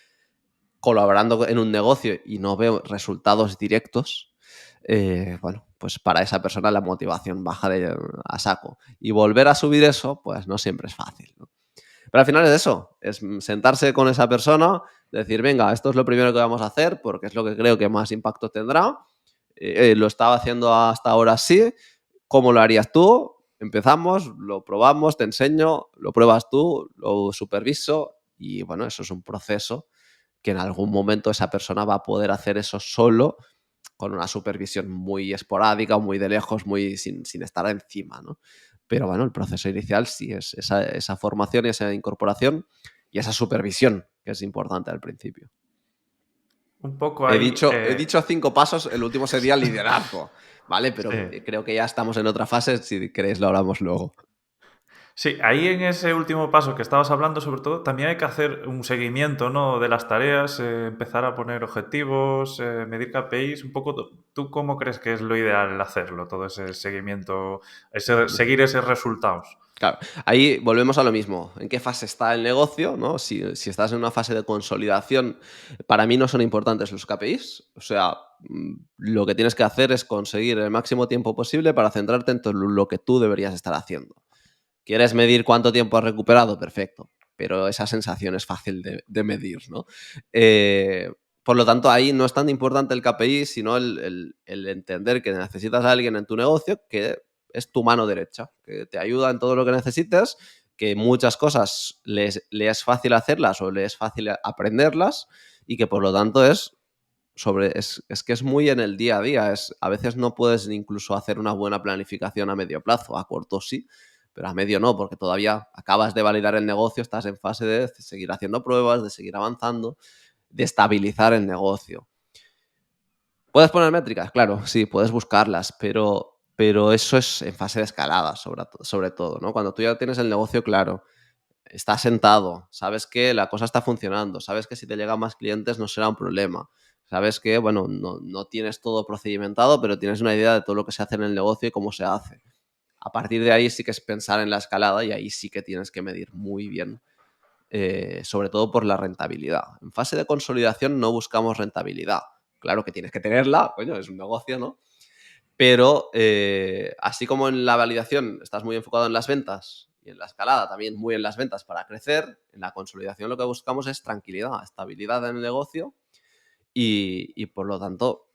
[SPEAKER 3] colaborando en un negocio y no veo resultados directos, bueno, pues para esa persona la motivación baja a saco. Y volver a subir eso, pues no siempre es fácil, ¿no? Pero al final es eso, es sentarse con esa persona, decir, venga, esto es lo primero que vamos a hacer porque es lo que creo que más impacto tendrá. Lo estaba haciendo hasta ahora así, ¿cómo lo harías tú? Empezamos, lo probamos, te enseño, lo pruebas tú, lo superviso y bueno, eso es un proceso que en algún momento esa persona va a poder hacer eso solo con una supervisión muy esporádica o muy de lejos, muy sin estar encima, ¿no? Pero bueno, el proceso inicial sí es esa formación y esa incorporación y esa supervisión, que es importante al principio.
[SPEAKER 2] Un poco
[SPEAKER 3] He
[SPEAKER 2] ahí.
[SPEAKER 3] dicho 5 pasos, el último sería liderazgo, ¿vale? Pero
[SPEAKER 2] Sí.
[SPEAKER 3] creo que ya estamos en otra fase, si queréis lo hablamos luego.
[SPEAKER 2] Sí, ahí en ese último paso que estabas hablando, sobre todo, también hay que hacer un seguimiento, ¿no? De las tareas, empezar a poner objetivos, medir KPIs, un poco. ¿Tú cómo crees que es lo ideal hacerlo, todo ese seguimiento, seguir esos resultados?
[SPEAKER 3] Claro, ahí volvemos a lo mismo. ¿En qué fase está el negocio? ¿No? Si estás en una fase de consolidación, para mí no son importantes los KPIs. O sea, lo que tienes que hacer es conseguir el máximo tiempo posible para centrarte en todo lo que tú deberías estar haciendo. ¿Quieres medir cuánto tiempo has recuperado? Perfecto, pero esa sensación es fácil de medir, ¿no? Por lo tanto, ahí no es tan importante el KPI, sino el entender que necesitas a alguien en tu negocio que es tu mano derecha, que te ayuda en todo lo que necesites, que muchas cosas le es fácil hacerlas o le es fácil aprenderlas y que por lo tanto es que es muy en el día a día. A veces no puedes incluso hacer una buena planificación a medio plazo, a corto sí, pero a medio no, porque todavía acabas de validar el negocio, estás en fase de seguir haciendo pruebas, de seguir avanzando, de estabilizar el negocio. ¿Puedes poner métricas? Claro, sí, puedes buscarlas, pero eso es en fase de escalada, sobre todo, ¿no? Cuando tú ya tienes el negocio claro, estás sentado, sabes que la cosa está funcionando, sabes que si te llegan más clientes no será un problema, sabes que, bueno, no tienes todo procedimentado, pero tienes una idea de todo lo que se hace en el negocio y cómo se hace. A partir de ahí sí que es pensar en la escalada y ahí sí que tienes que medir muy bien, sobre todo por la rentabilidad. En fase de consolidación no buscamos rentabilidad. Claro que tienes que tenerla, coño, es un negocio, ¿no? Pero así como en la validación estás muy enfocado en las ventas y en la escalada también muy en las ventas para crecer, en la consolidación lo que buscamos es tranquilidad, estabilidad en el negocio y por lo tanto,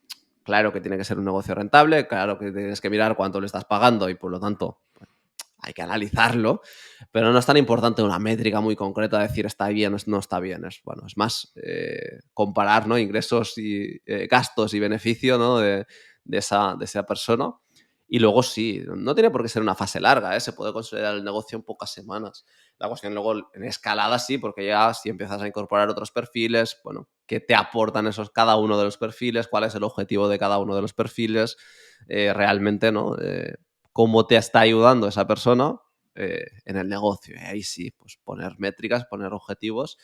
[SPEAKER 3] claro que tiene que ser un negocio rentable, claro que tienes que mirar cuánto le estás pagando y por lo tanto pues, hay que analizarlo, pero no es tan importante una métrica muy concreta, decir está bien o no está bien. Bueno, es más comparar, ¿no? Ingresos y gastos y beneficio, ¿no? de esa persona. Y luego sí, no tiene por qué ser una fase larga, ¿eh? Se puede consolidar el negocio en pocas semanas. La cuestión luego en escalada sí, porque ya si empiezas a incorporar otros perfiles, bueno, ¿qué te aportan cada uno de los perfiles? ¿Cuál es el objetivo de cada uno de los perfiles? Realmente, ¿no? Cómo te está ayudando esa persona en el negocio. Y ahí sí, pues poner métricas, poner objetivos,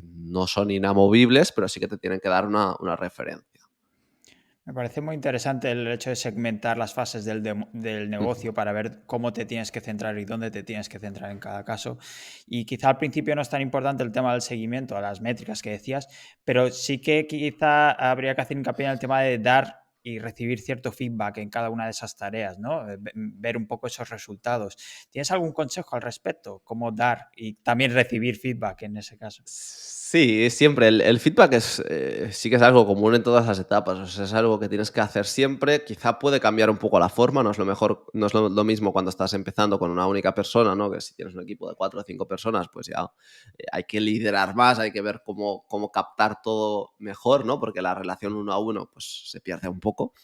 [SPEAKER 3] no son inamovibles, pero sí que te tienen que dar una referencia.
[SPEAKER 1] Me parece muy interesante el hecho de segmentar las fases del
[SPEAKER 3] Ujú.
[SPEAKER 1] negocio para ver cómo te tienes que centrar y dónde te tienes que centrar en cada caso. Y quizá al principio no es tan importante el tema del seguimiento, a las métricas que decías, pero sí que quizá habría que hacer hincapié en el tema de dar y recibir cierto feedback en cada una de esas tareas, ¿no? Ver un poco esos resultados. ¿Tienes algún consejo al respecto? ¿Cómo dar y también recibir feedback en ese caso?
[SPEAKER 3] Sí, siempre. El feedback sí que es algo común en todas las etapas. O sea, es algo que tienes que hacer siempre. Quizá puede cambiar un poco la forma. No es lo mejor, no es lo mismo cuando estás empezando con una única persona, ¿no? Que si tienes un equipo de 4 o 5 personas, pues ya hay que liderar más, hay que ver cómo captar todo mejor, ¿no? Porque la relación uno a uno, pues se pierde un poco.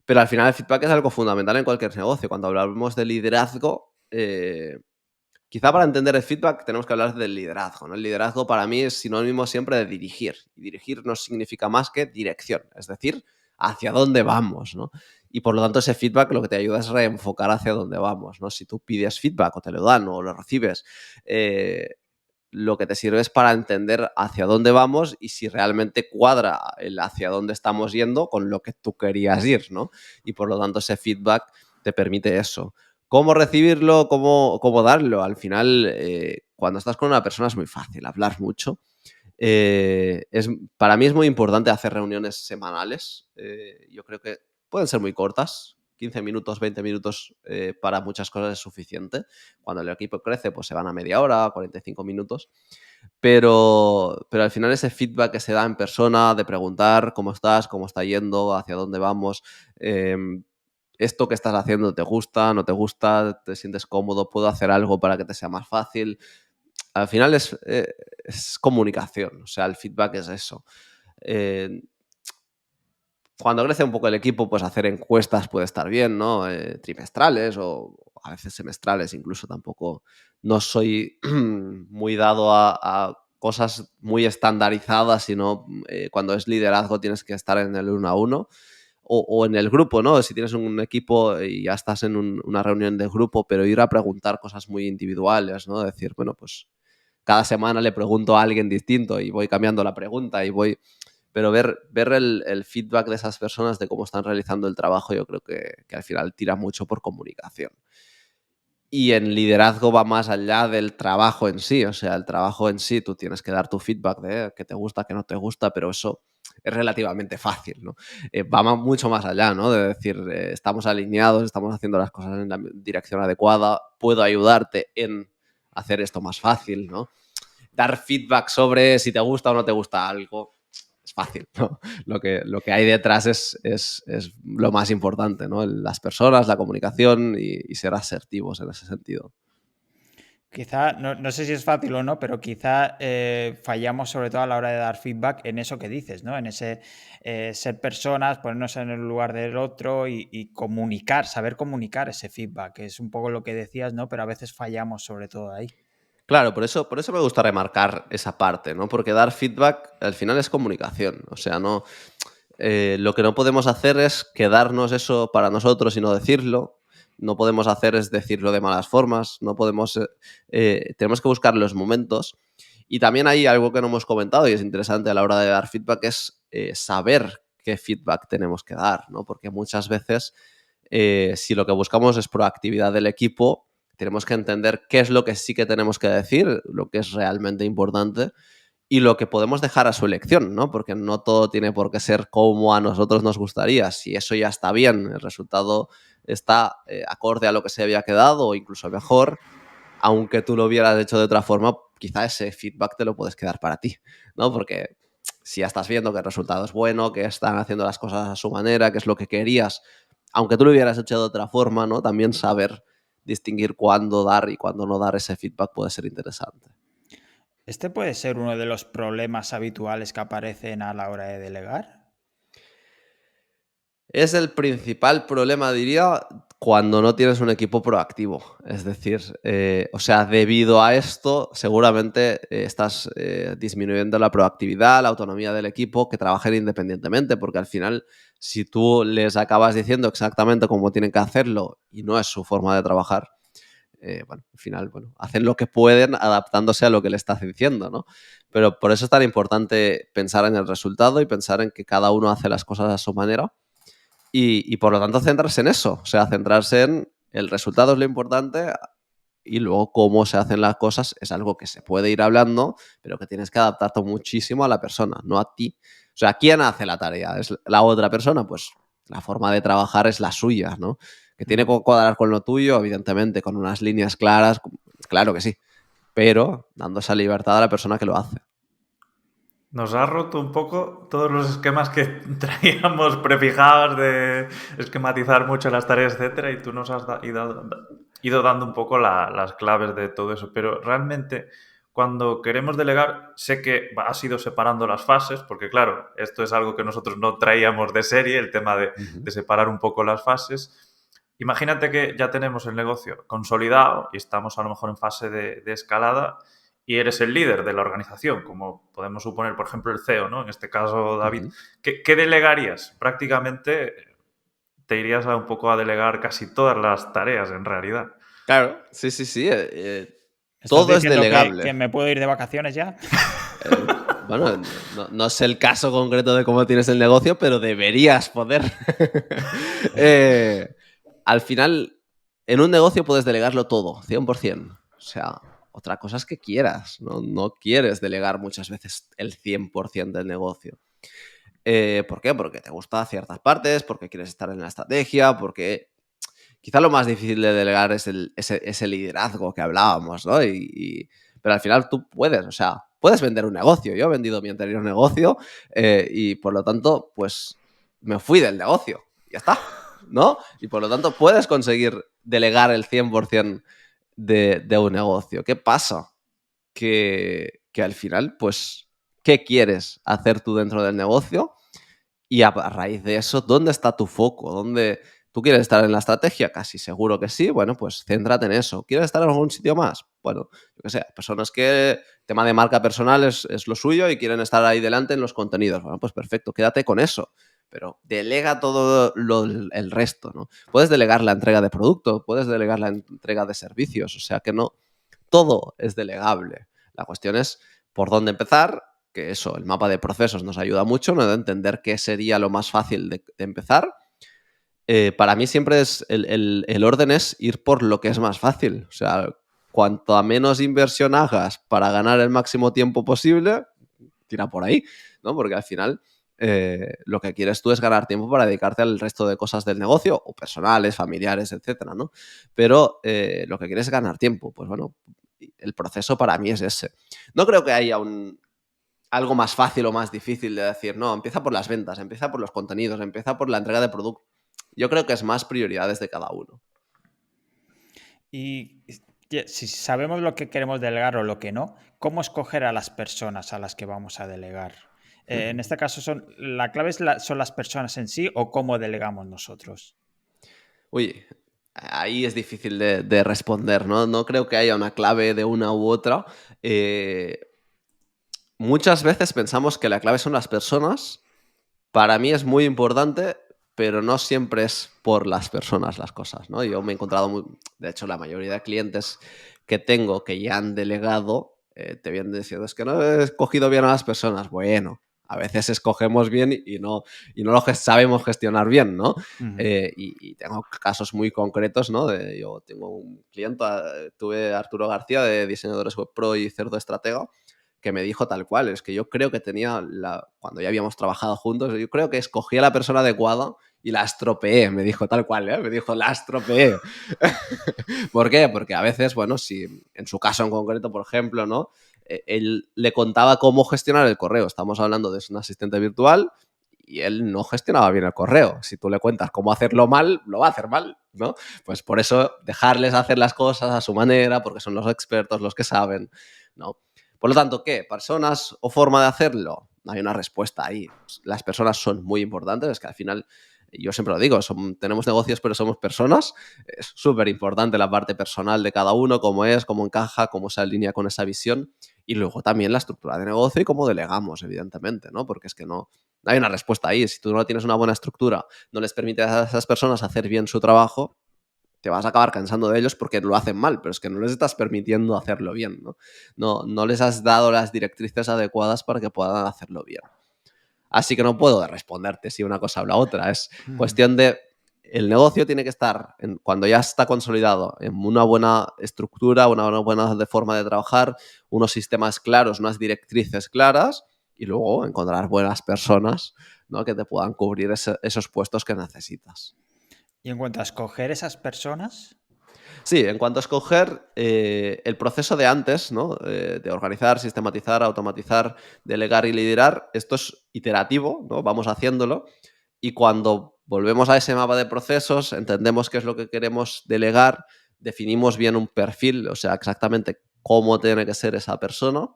[SPEAKER 3] Pero al final el feedback es algo fundamental en cualquier negocio. Cuando hablamos de liderazgo, quizá para entender el feedback tenemos que hablar del liderazgo, ¿no? El liderazgo para mí es sinónimo siempre de dirigir. Y dirigir no significa más que dirección, es decir, hacia dónde vamos, ¿no? Y por lo tanto ese feedback lo que te ayuda es reenfocar hacia dónde vamos, ¿no? Si tú pides feedback o te lo dan o lo recibes, lo que te sirve es para entender hacia dónde vamos y si realmente cuadra el hacia dónde estamos yendo con lo que tú querías ir, ¿no? Y por lo tanto ese feedback te permite eso. ¿Cómo recibirlo? ¿Cómo darlo? Al final, cuando estás con una persona es muy fácil hablar mucho. Para mí es muy importante hacer reuniones semanales. Yo creo que pueden ser muy cortas. 15 minutos, 20 minutos para muchas cosas es suficiente. Cuando el equipo crece, pues se van a media hora, 45 minutos. Pero al final ese feedback que se da en persona, de preguntar cómo estás, cómo está yendo, hacia dónde vamos, esto que estás haciendo te gusta, no te gusta, te sientes cómodo, puedo hacer algo para que te sea más fácil. Al final es comunicación, o sea, el feedback es eso. Eh, Cuando crece un poco el equipo, pues hacer encuestas puede estar bien, ¿no? Trimestrales o a veces semestrales incluso. Tampoco no soy muy dado a cosas muy estandarizadas, sino cuando es liderazgo tienes que estar en el uno a uno o en el grupo, ¿no? Si tienes un equipo y ya estás en una reunión de grupo, pero ir a preguntar cosas muy individuales, ¿no? Decir, bueno, pues cada semana le pregunto a alguien distinto y voy cambiando la pregunta y voy... Pero ver el feedback de esas personas de cómo están realizando el trabajo, yo creo que al final tira mucho por comunicación. Y en liderazgo va más allá del trabajo en sí. O sea, el trabajo en sí, tú tienes que dar tu feedback de qué te gusta, qué no te gusta, pero eso es relativamente fácil, ¿no? Va mucho más allá, ¿no? De decir, estamos alineados, estamos haciendo las cosas en la dirección adecuada, puedo ayudarte en hacer esto más fácil, ¿no? Dar feedback sobre si te gusta o no te gusta algo es fácil, ¿no? Lo que hay detrás es lo más importante, ¿no? Las personas, la comunicación y ser asertivos en ese sentido.
[SPEAKER 1] Quizá, no sé si es fácil o no, pero quizá fallamos sobre todo a la hora de dar feedback en eso que dices, ¿no? En ese ser personas, ponernos en el lugar del otro y comunicar, saber comunicar ese feedback, que es un poco lo que decías, ¿no? Pero a veces fallamos sobre todo ahí.
[SPEAKER 3] Claro, por eso me gusta remarcar esa parte, ¿no? Porque dar feedback al final es comunicación. O sea, no, lo que no podemos hacer es quedarnos eso para nosotros y no decirlo. No podemos hacer es decirlo de malas formas. No podemos. Tenemos que buscar los momentos. Y también hay algo que no hemos comentado y es interesante a la hora de dar feedback, es saber qué feedback tenemos que dar, ¿no? Porque muchas veces, si lo que buscamos es proactividad del equipo, tenemos que entender qué es lo que sí que tenemos que decir, lo que es realmente importante y lo que podemos dejar a su elección, ¿no? Porque no todo tiene por qué ser como a nosotros nos gustaría. Si eso ya está bien, el resultado está acorde a lo que se había quedado o incluso mejor, aunque tú lo hubieras hecho de otra forma, quizá ese feedback te lo puedes quedar para ti, ¿no? Porque si ya estás viendo que el resultado es bueno, que están haciendo las cosas a su manera, que es lo que querías, aunque tú lo hubieras hecho de otra forma, ¿no? También saber distinguir cuándo dar y cuándo no dar ese feedback puede ser interesante.
[SPEAKER 1] ¿Este puede ser uno de los problemas habituales que aparecen a la hora de delegar?
[SPEAKER 3] Es el principal problema, diría, cuando no tienes un equipo proactivo. Es decir, o sea, debido a esto, seguramente estás disminuyendo la proactividad, la autonomía del equipo, que trabajen independientemente, porque al final, si tú les acabas diciendo exactamente cómo tienen que hacerlo y no es su forma de trabajar, bueno, al final, bueno, hacen lo que pueden adaptándose a lo que le estás diciendo, ¿no? Pero por eso es tan importante pensar en el resultado y pensar en que cada uno hace las cosas a su manera y por lo tanto centrarse en eso, o sea, centrarse en el resultado es lo importante y luego cómo se hacen las cosas es algo que se puede ir hablando, pero que tienes que adaptarte muchísimo a la persona, no a ti. O sea, ¿quién hace la tarea? ¿Es la otra persona? Pues la forma de trabajar es la suya, ¿no? Que tiene que cuadrar con lo tuyo, evidentemente, con unas líneas claras, claro que sí, pero dando esa libertad a la persona que lo hace.
[SPEAKER 2] Nos ha roto un poco todos los esquemas que traíamos prefijados de esquematizar mucho las tareas, etcétera, y tú nos has ido dando un poco las claves de todo eso. Pero realmente, cuando queremos delegar, sé que has ido separando las fases, porque claro, esto es algo que nosotros no traíamos de serie, el tema de separar un poco las fases. Imagínate que ya tenemos el negocio consolidado y estamos a lo mejor en fase de escalada y eres el líder de la organización, como podemos suponer, por ejemplo, el CEO, ¿no? En este caso, David. ¿Qué delegarías? Prácticamente te irías un poco a delegar casi todas las tareas, en realidad.
[SPEAKER 3] Claro, sí, sí, sí.
[SPEAKER 1] ¿Estás
[SPEAKER 3] Todo es
[SPEAKER 1] diciendo
[SPEAKER 3] delegable.
[SPEAKER 1] que me puedo ir de vacaciones ya?
[SPEAKER 3] Bueno, no sé el caso concreto de cómo tienes el negocio, pero deberías poder. Al final, en un negocio puedes delegarlo todo, 100%. O sea, otra cosa es que quieras, ¿no? No quieres delegar muchas veces el 100% del negocio. ¿Por qué? Porque te gusta ciertas partes, porque quieres estar en la estrategia, porque quizá lo más difícil de delegar es ese liderazgo que hablábamos, ¿no? Pero al final tú puedes, o sea, puedes vender un negocio. Yo he vendido mi anterior negocio y por lo tanto, pues me fui del negocio. Ya está, ¿no? Y por lo tanto puedes conseguir delegar el 100% de un negocio. ¿Qué pasa? Que al final, pues, ¿qué quieres hacer tú dentro del negocio? Y a raíz de eso, ¿dónde está tu foco? ¿Dónde tú quieres estar en la estrategia? Casi seguro que sí. Bueno, pues céntrate en eso. ¿Quieres estar en algún sitio más? Bueno, yo qué sé, personas que el tema de marca personal es lo suyo y quieren estar ahí delante en los contenidos. Bueno, pues perfecto, quédate con eso. Pero delega todo el resto, ¿no? Puedes delegar la entrega de producto, puedes delegar la entrega de servicios, o sea que no, todo es delegable. La cuestión es por dónde empezar, que eso, el mapa de procesos nos ayuda mucho, ¿no? De entender qué sería lo más fácil de empezar. Para mí siempre es el orden es ir por lo que es más fácil. O sea, cuanto a menos inversión hagas para ganar el máximo tiempo posible, tira por ahí, ¿no? Porque al final lo que quieres tú es ganar tiempo para dedicarte al resto de cosas del negocio, o personales, familiares, etcétera, ¿no? Pero lo que quieres es ganar tiempo. Pues bueno, el proceso para mí es ese. No creo que haya algo más fácil o más difícil de decir, no, empieza por las ventas, empieza por los contenidos, empieza por la entrega de producto. Yo creo que es más prioridades de cada uno.
[SPEAKER 1] Y si sabemos lo que queremos delegar o lo que no, ¿cómo escoger a las personas a las que vamos a delegar? En este caso, la clave son las personas en sí o cómo delegamos nosotros.
[SPEAKER 3] Uy, ahí es difícil de responder, ¿no? No creo que haya una clave de una u otra. Muchas veces pensamos que la clave son las personas. Para mí es muy importante, pero no siempre es por las personas las cosas, ¿no? Yo me he encontrado, de hecho, la mayoría de clientes que tengo que ya han delegado, te vienen diciendo, es que no he escogido bien a las personas. Bueno, a veces escogemos bien y no lo sabemos gestionar bien, ¿no? Y tengo casos muy concretos, ¿no? Yo tengo un cliente, tuve a Arturo García de Diseñadores Web Pro y Cerdo Estratega, que me dijo tal cual, es que yo creo que cuando ya habíamos trabajado juntos, yo creo que escogí a la persona adecuada y la estropeé, me dijo tal cual, me dijo, la estropeé. ¿Por qué? Porque a veces, bueno, si en su caso en concreto, por ejemplo, ¿no? Él le contaba cómo gestionar el correo, estamos hablando de un asistente virtual y él no gestionaba bien el correo. Si tú le cuentas cómo hacerlo mal, lo va a hacer mal, ¿no? Pues por eso dejarles hacer las cosas a su manera, porque son los expertos los que saben, ¿no? Por lo tanto, ¿qué? ¿Personas o forma de hacerlo? Hay una respuesta ahí. Las personas son muy importantes, es que al final, yo siempre lo digo, tenemos negocios pero somos personas. Es súper importante la parte personal de cada uno, cómo es, cómo encaja, cómo se alinea con esa visión. Y luego también la estructura de negocio y cómo delegamos, evidentemente, ¿no? Porque es que no hay una respuesta ahí. Si tú no tienes una buena estructura, no les permites a esas personas hacer bien su trabajo, te vas a acabar cansando de ellos porque lo hacen mal, pero es que no les estás permitiendo hacerlo bien, ¿no? No les has dado las directrices adecuadas para que puedan hacerlo bien. Así que no puedo responderte si una cosa o la otra. Es cuestión de... El negocio tiene que estar, cuando ya está consolidado, en una buena estructura, una buena forma de trabajar, unos sistemas claros, unas directrices claras, y luego encontrar buenas personas, ¿no? Que te puedan cubrir esos puestos que necesitas.
[SPEAKER 1] Y en cuanto a escoger esas personas,
[SPEAKER 3] Sí, en cuanto a escoger el proceso de antes, ¿no? De organizar, sistematizar, automatizar, delegar y liderar, esto es iterativo, ¿no? Vamos haciéndolo y cuando volvemos a ese mapa de procesos, entendemos qué es lo que queremos delegar, definimos bien un perfil, o sea, exactamente cómo tiene que ser esa persona.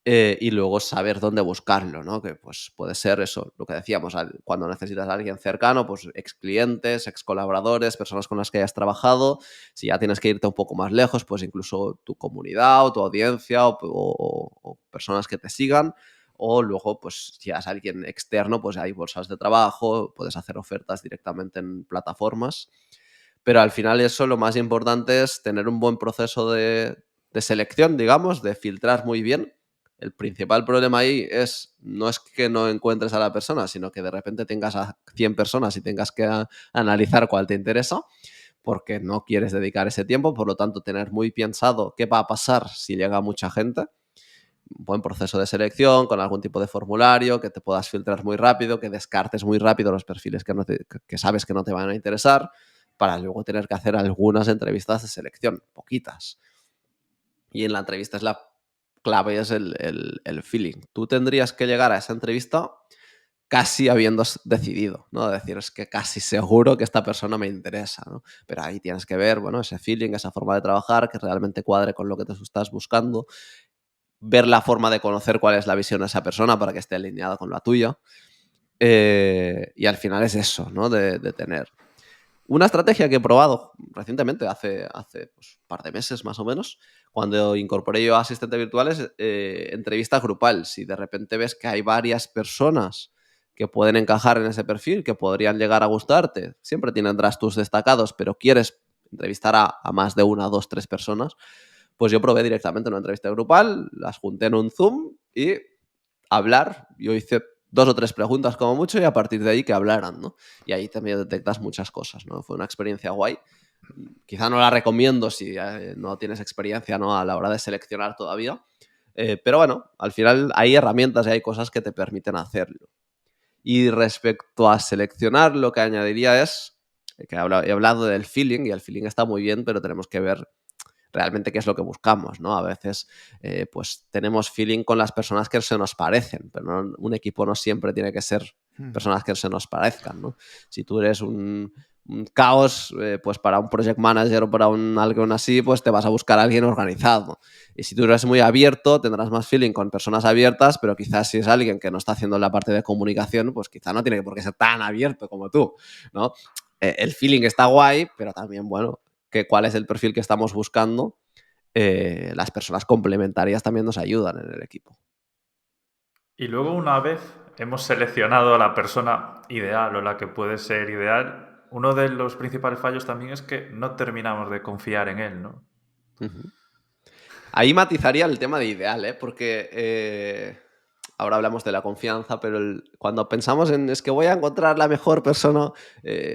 [SPEAKER 3] Y luego saber dónde buscarlo, ¿no? Que pues puede ser eso, lo que decíamos, cuando necesitas a alguien cercano, pues ex clientes, ex colaboradores, personas con las que hayas trabajado. Si ya tienes que irte un poco más lejos, pues incluso tu comunidad o tu audiencia o personas que te sigan. O luego, pues si es alguien externo, pues hay bolsas de trabajo, puedes hacer ofertas directamente en plataformas. Pero al final eso lo más importante es tener un buen proceso de selección, digamos, de filtrar muy bien. El principal problema ahí no es que no encuentres a la persona, sino que de repente tengas a 100 personas y tengas que analizar cuál te interesa, porque no quieres dedicar ese tiempo. Por lo tanto, tener muy pensado qué va a pasar si llega mucha gente. Un buen proceso de selección, con algún tipo de formulario, que te puedas filtrar muy rápido, que descartes muy rápido los perfiles que sabes que no te van a interesar, para luego tener que hacer algunas entrevistas de selección, poquitas. Y en la entrevista la clave es el feeling. Tú tendrías que llegar a esa entrevista casi habiendo decidido, ¿no? Decir, es que casi seguro que esta persona me interesa, ¿no? Pero ahí tienes que ver, bueno, ese feeling, esa forma de trabajar, que realmente cuadre con lo que te estás buscando, ver la forma de conocer cuál es la visión de esa persona para que esté alineada con la tuya. Y al final es eso, ¿no? De tener una estrategia que he probado recientemente, hace pues, un par de meses más o menos, cuando incorporé yo a asistentes virtuales, entrevista grupal. Si de repente ves que hay varias personas que pueden encajar en ese perfil, que podrían llegar a gustarte, siempre tendrás tus destacados, pero quieres entrevistar a más de una, dos, tres personas, pues yo probé directamente una entrevista grupal, las junté en un Zoom y hablar. Yo hice 2 o 3 preguntas como mucho y a partir de ahí que hablaran, ¿no? Y ahí también detectas muchas cosas, ¿no? Fue una experiencia guay. Quizá no la recomiendo si no tienes experiencia, ¿no? A la hora de seleccionar todavía. Pero bueno, al final hay herramientas y hay cosas que te permiten hacerlo. Y respecto a seleccionar, lo que añadiría es que he hablado del feeling, y el feeling está muy bien, pero tenemos que ver realmente qué es lo que buscamos, ¿no? A veces pues tenemos feeling con las personas que se nos parecen, pero un equipo no siempre tiene que ser personas que se nos parezcan, ¿no? Si tú eres un caos, pues para un project manager o para alguien así, pues te vas a buscar a alguien organizado. Y si tú eres muy abierto, tendrás más feeling con personas abiertas, pero quizás si es alguien que no está haciendo la parte de comunicación, pues quizás no tiene por qué ser tan abierto como tú, ¿no? El feeling está guay, pero también, bueno, cuál es el perfil que estamos buscando, las personas complementarias también nos ayudan en el equipo.
[SPEAKER 2] Y luego, una vez hemos seleccionado a la persona ideal o la que puede ser ideal, uno de los principales fallos también es que no terminamos de confiar en él, ¿no?
[SPEAKER 3] Uh-huh. Ahí matizaría el tema de ideal, porque ahora hablamos de la confianza, pero cuando pensamos en es que voy a encontrar la mejor persona,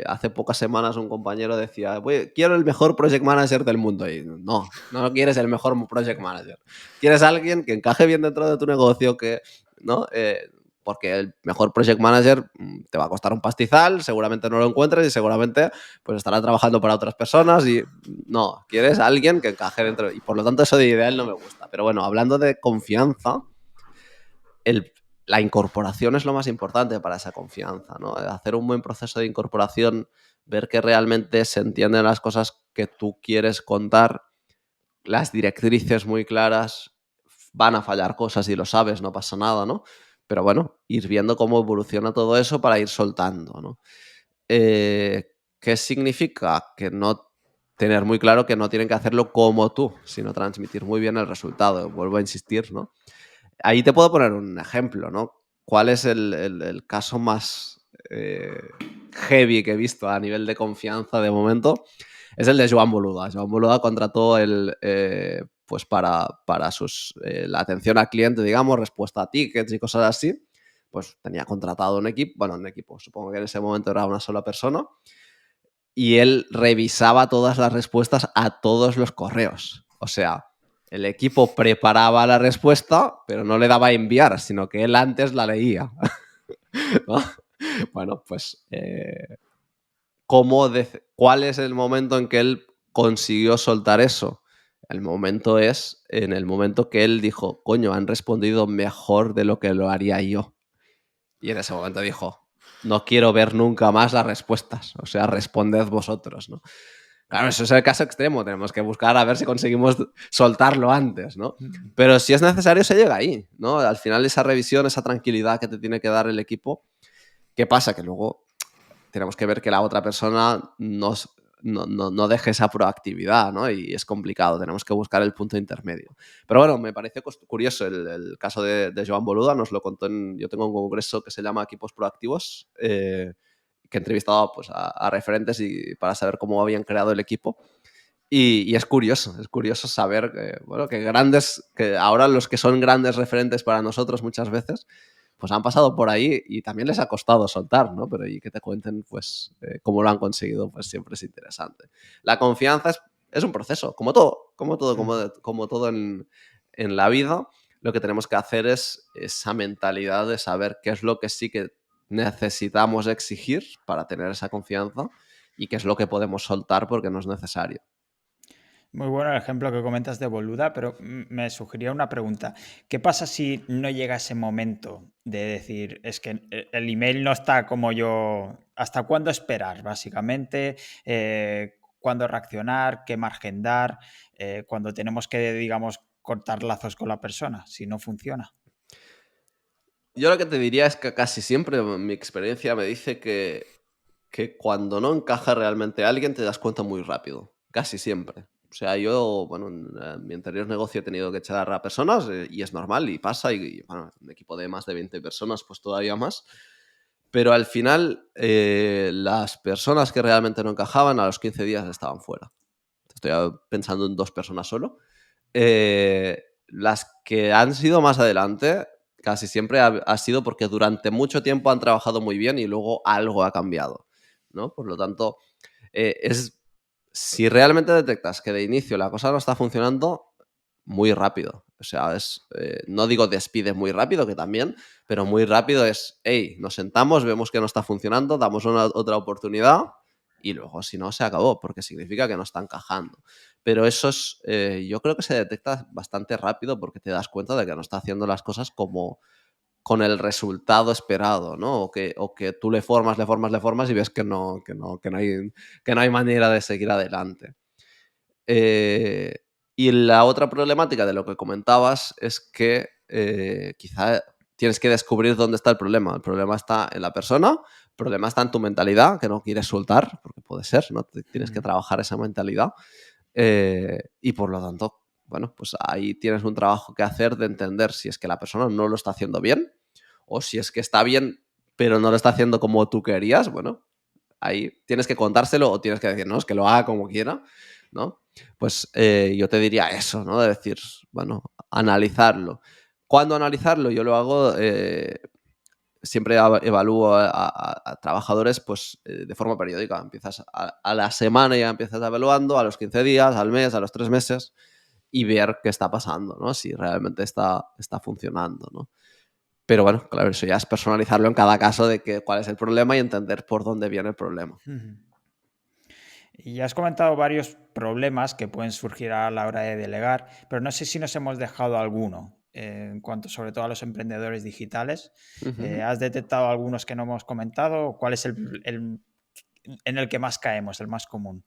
[SPEAKER 3] hace pocas semanas un compañero decía, quiero el mejor project manager del mundo. Y no quieres el mejor project manager. Quieres alguien que encaje bien dentro de tu negocio, ¿no? Porque el mejor project manager te va a costar un pastizal, seguramente no lo encuentres y seguramente pues estará trabajando para otras personas y no, quieres a alguien que encaje dentro. Y por lo tanto eso de ideal no me gusta. Pero bueno, hablando de confianza, la incorporación es lo más importante para esa confianza, ¿no? Hacer un buen proceso de incorporación, ver que realmente se entienden las cosas que tú quieres contar, las directrices muy claras, van a fallar cosas y lo sabes, no pasa nada, ¿no? Pero bueno, ir viendo cómo evoluciona todo eso para ir soltando, ¿no? ¿Qué significa? Que no tener muy claro que no tienen que hacerlo como tú, sino transmitir muy bien el resultado. Vuelvo a insistir, ¿no? Ahí te puedo poner un ejemplo, ¿no? ¿Cuál es el caso más heavy que he visto a nivel de confianza de momento? Es el de Joan Boluda. Joan Boluda contrató pues para la atención al cliente, digamos, respuesta a tickets y cosas así. Pues tenía contratado un equipo, supongo que en ese momento era una sola persona, y él revisaba todas las respuestas a todos los correos. O sea, el equipo preparaba la respuesta, pero no le daba a enviar, sino que él antes la leía. ¿No? Bueno, pues, ¿cuál es el momento en que él consiguió soltar eso? El momento es en el momento que él dijo, coño, han respondido mejor de lo que lo haría yo. Y en ese momento dijo, no quiero ver nunca más las respuestas. O sea, responded vosotros, ¿no? Claro, eso es el caso extremo. Tenemos que buscar a ver si conseguimos soltarlo antes, ¿no? Pero si es necesario, se llega ahí, ¿no? Al final esa revisión, esa tranquilidad que te tiene que dar el equipo, ¿qué pasa? Que luego tenemos que ver que la otra persona no deje esa proactividad, ¿no? Y es complicado, tenemos que buscar el punto intermedio. Pero bueno, me parece curioso el caso de Joan Boluda, nos lo contó yo tengo un congreso que se llama Equipos Proactivos, que he entrevistado pues, a referentes para saber cómo habían creado el equipo. Y es curioso saber que ahora los que son grandes referentes para nosotros muchas veces, pues han pasado por ahí y también les ha costado soltar, ¿no? Pero y que te cuenten, pues, cómo lo han conseguido, pues siempre es interesante. La confianza es un proceso, como todo en la vida. Lo que tenemos que hacer es esa mentalidad de saber qué es lo que sí que necesitamos exigir para tener esa confianza y qué es lo que podemos soltar porque no es necesario.
[SPEAKER 1] Muy bueno el ejemplo que comentas de Boluda, pero me sugería una pregunta. ¿Qué pasa si no llega ese momento de decir, es que el email no está como yo... ¿Hasta cuándo esperar, básicamente? ¿Cuándo reaccionar? ¿Qué margen dar? Cuando tenemos que, digamos, cortar lazos con la persona, si no funciona.
[SPEAKER 3] Yo lo que te diría es que casi siempre mi experiencia me dice que cuando no encaja realmente alguien te das cuenta muy rápido, casi siempre. O sea, yo, bueno, en mi anterior negocio he tenido que echar a personas y es normal y pasa, y bueno, un equipo de más de 20 personas, pues todavía más. Pero al final, las personas que realmente no encajaban a los 15 días estaban fuera. Estoy pensando en 2 personas solo. Las que han sido más adelante, casi siempre ha sido porque durante mucho tiempo han trabajado muy bien y luego algo ha cambiado, ¿no? Por lo tanto, si realmente detectas que de inicio la cosa no está funcionando, muy rápido. O sea, no digo despide muy rápido, que también, pero muy rápido es, hey, nos sentamos, vemos que no está funcionando, damos otra oportunidad y luego si no se acabó, porque significa que no está encajando. Pero eso yo creo que se detecta bastante rápido porque te das cuenta de que no está haciendo las cosas como con el resultado esperado, ¿no? O que tú le formas y ves que no hay manera de seguir adelante. Y la otra problemática de lo que comentabas es que quizá tienes que descubrir dónde está el problema. El problema está en la persona, el problema está en tu mentalidad, que no quieres soltar, porque puede ser, ¿no? Tienes que trabajar esa mentalidad. Y por lo tanto, bueno, pues ahí tienes un trabajo que hacer de entender si es que la persona no lo está haciendo bien o si es que está bien, pero no lo está haciendo como tú querías. Bueno, ahí tienes que contárselo o tienes que decir, no, es que lo haga como quiera, ¿no? Pues yo te diría eso, ¿no? De decir, bueno, analizarlo. ¿Cuándo analizarlo? Yo lo hago, siempre evalúo a trabajadores pues de forma periódica. Empiezas a la semana, ya empiezas evaluando, a los 15 días, al mes, a los 3 meses y ver qué está pasando, ¿no? Si realmente está funcionando, ¿no? Pero bueno, claro, eso ya es personalizarlo en cada caso de cuál es el problema y entender por dónde viene el problema.
[SPEAKER 1] Y has comentado varios problemas que pueden surgir a la hora de delegar, pero no sé si nos hemos dejado alguno en cuanto sobre todo a los emprendedores digitales.
[SPEAKER 3] Ujú.
[SPEAKER 1] ¿Has detectado algunos que no hemos comentado? ¿Cuál es en el que más caemos, el más común?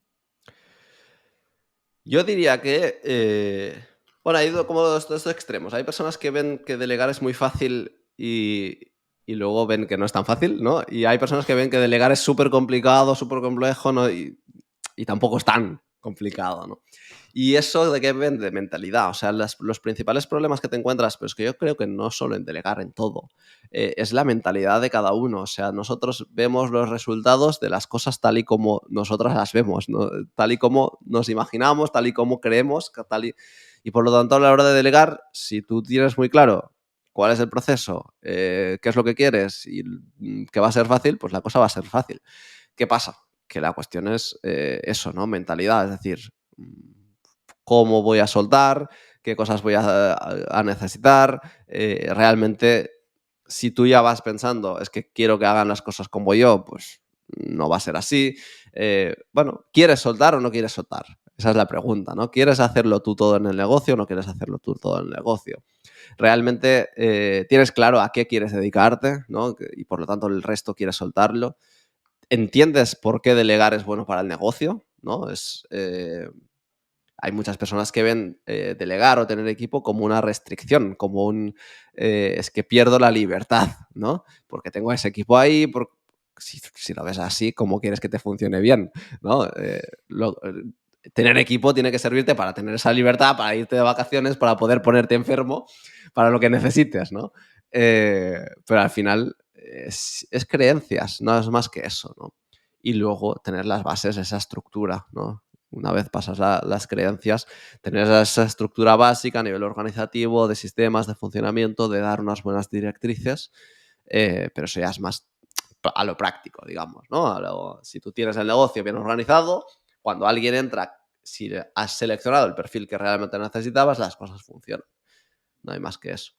[SPEAKER 3] Yo diría que, bueno, hay como dos extremos. Hay personas que ven que delegar es muy fácil y luego ven que no es tan fácil, ¿no? Y hay personas que ven que delegar es súper complicado, súper complejo, ¿no? Y tampoco es tan complicado, ¿no? Y eso de qué ven de mentalidad. O sea, los principales problemas que te encuentras, pues que yo creo que no solo en delegar, en todo, es la mentalidad de cada uno. O sea, nosotros vemos los resultados de las cosas tal y como nosotras las vemos, ¿no? Tal y como nos imaginamos, tal y como creemos, y por lo tanto a la hora de delegar, si tú tienes muy claro cuál es el proceso, qué es lo que quieres y que va a ser fácil, pues la cosa va a ser fácil. ¿Qué pasa? Que la cuestión es eso, ¿no? Mentalidad, es decir, cómo voy a soltar, qué cosas voy a necesitar. Realmente, si tú ya vas pensando, es que quiero que hagan las cosas como yo, pues no va a ser así. Bueno, ¿quieres soltar o no quieres soltar? Esa es la pregunta, ¿no? ¿Quieres hacerlo tú todo en el negocio o no quieres hacerlo tú todo en el negocio? Realmente tienes claro a qué quieres dedicarte, ¿no? Y por lo tanto el resto quieres soltarlo. ¿Entiendes por qué delegar es bueno para el negocio? ¿No? Hay muchas personas que ven delegar o tener equipo como una restricción, como es que pierdo la libertad, ¿no? Porque tengo ese equipo ahí, si lo ves así, ¿cómo quieres que te funcione bien? ¿No? Tener equipo tiene que servirte para tener esa libertad, para irte de vacaciones, para poder ponerte enfermo, para lo que necesites, ¿no? Pero al final es creencias, no es más que eso, ¿no? Y luego tener las bases, esa estructura, ¿no? Una vez pasas las creencias, tener esa estructura básica a nivel organizativo, de sistemas, de funcionamiento, de dar unas buenas directrices, pero eso ya es más a lo práctico, digamos, ¿no? Si tú tienes el negocio bien organizado, cuando alguien entra, si has seleccionado el perfil que realmente necesitabas, las cosas funcionan. No hay más que eso.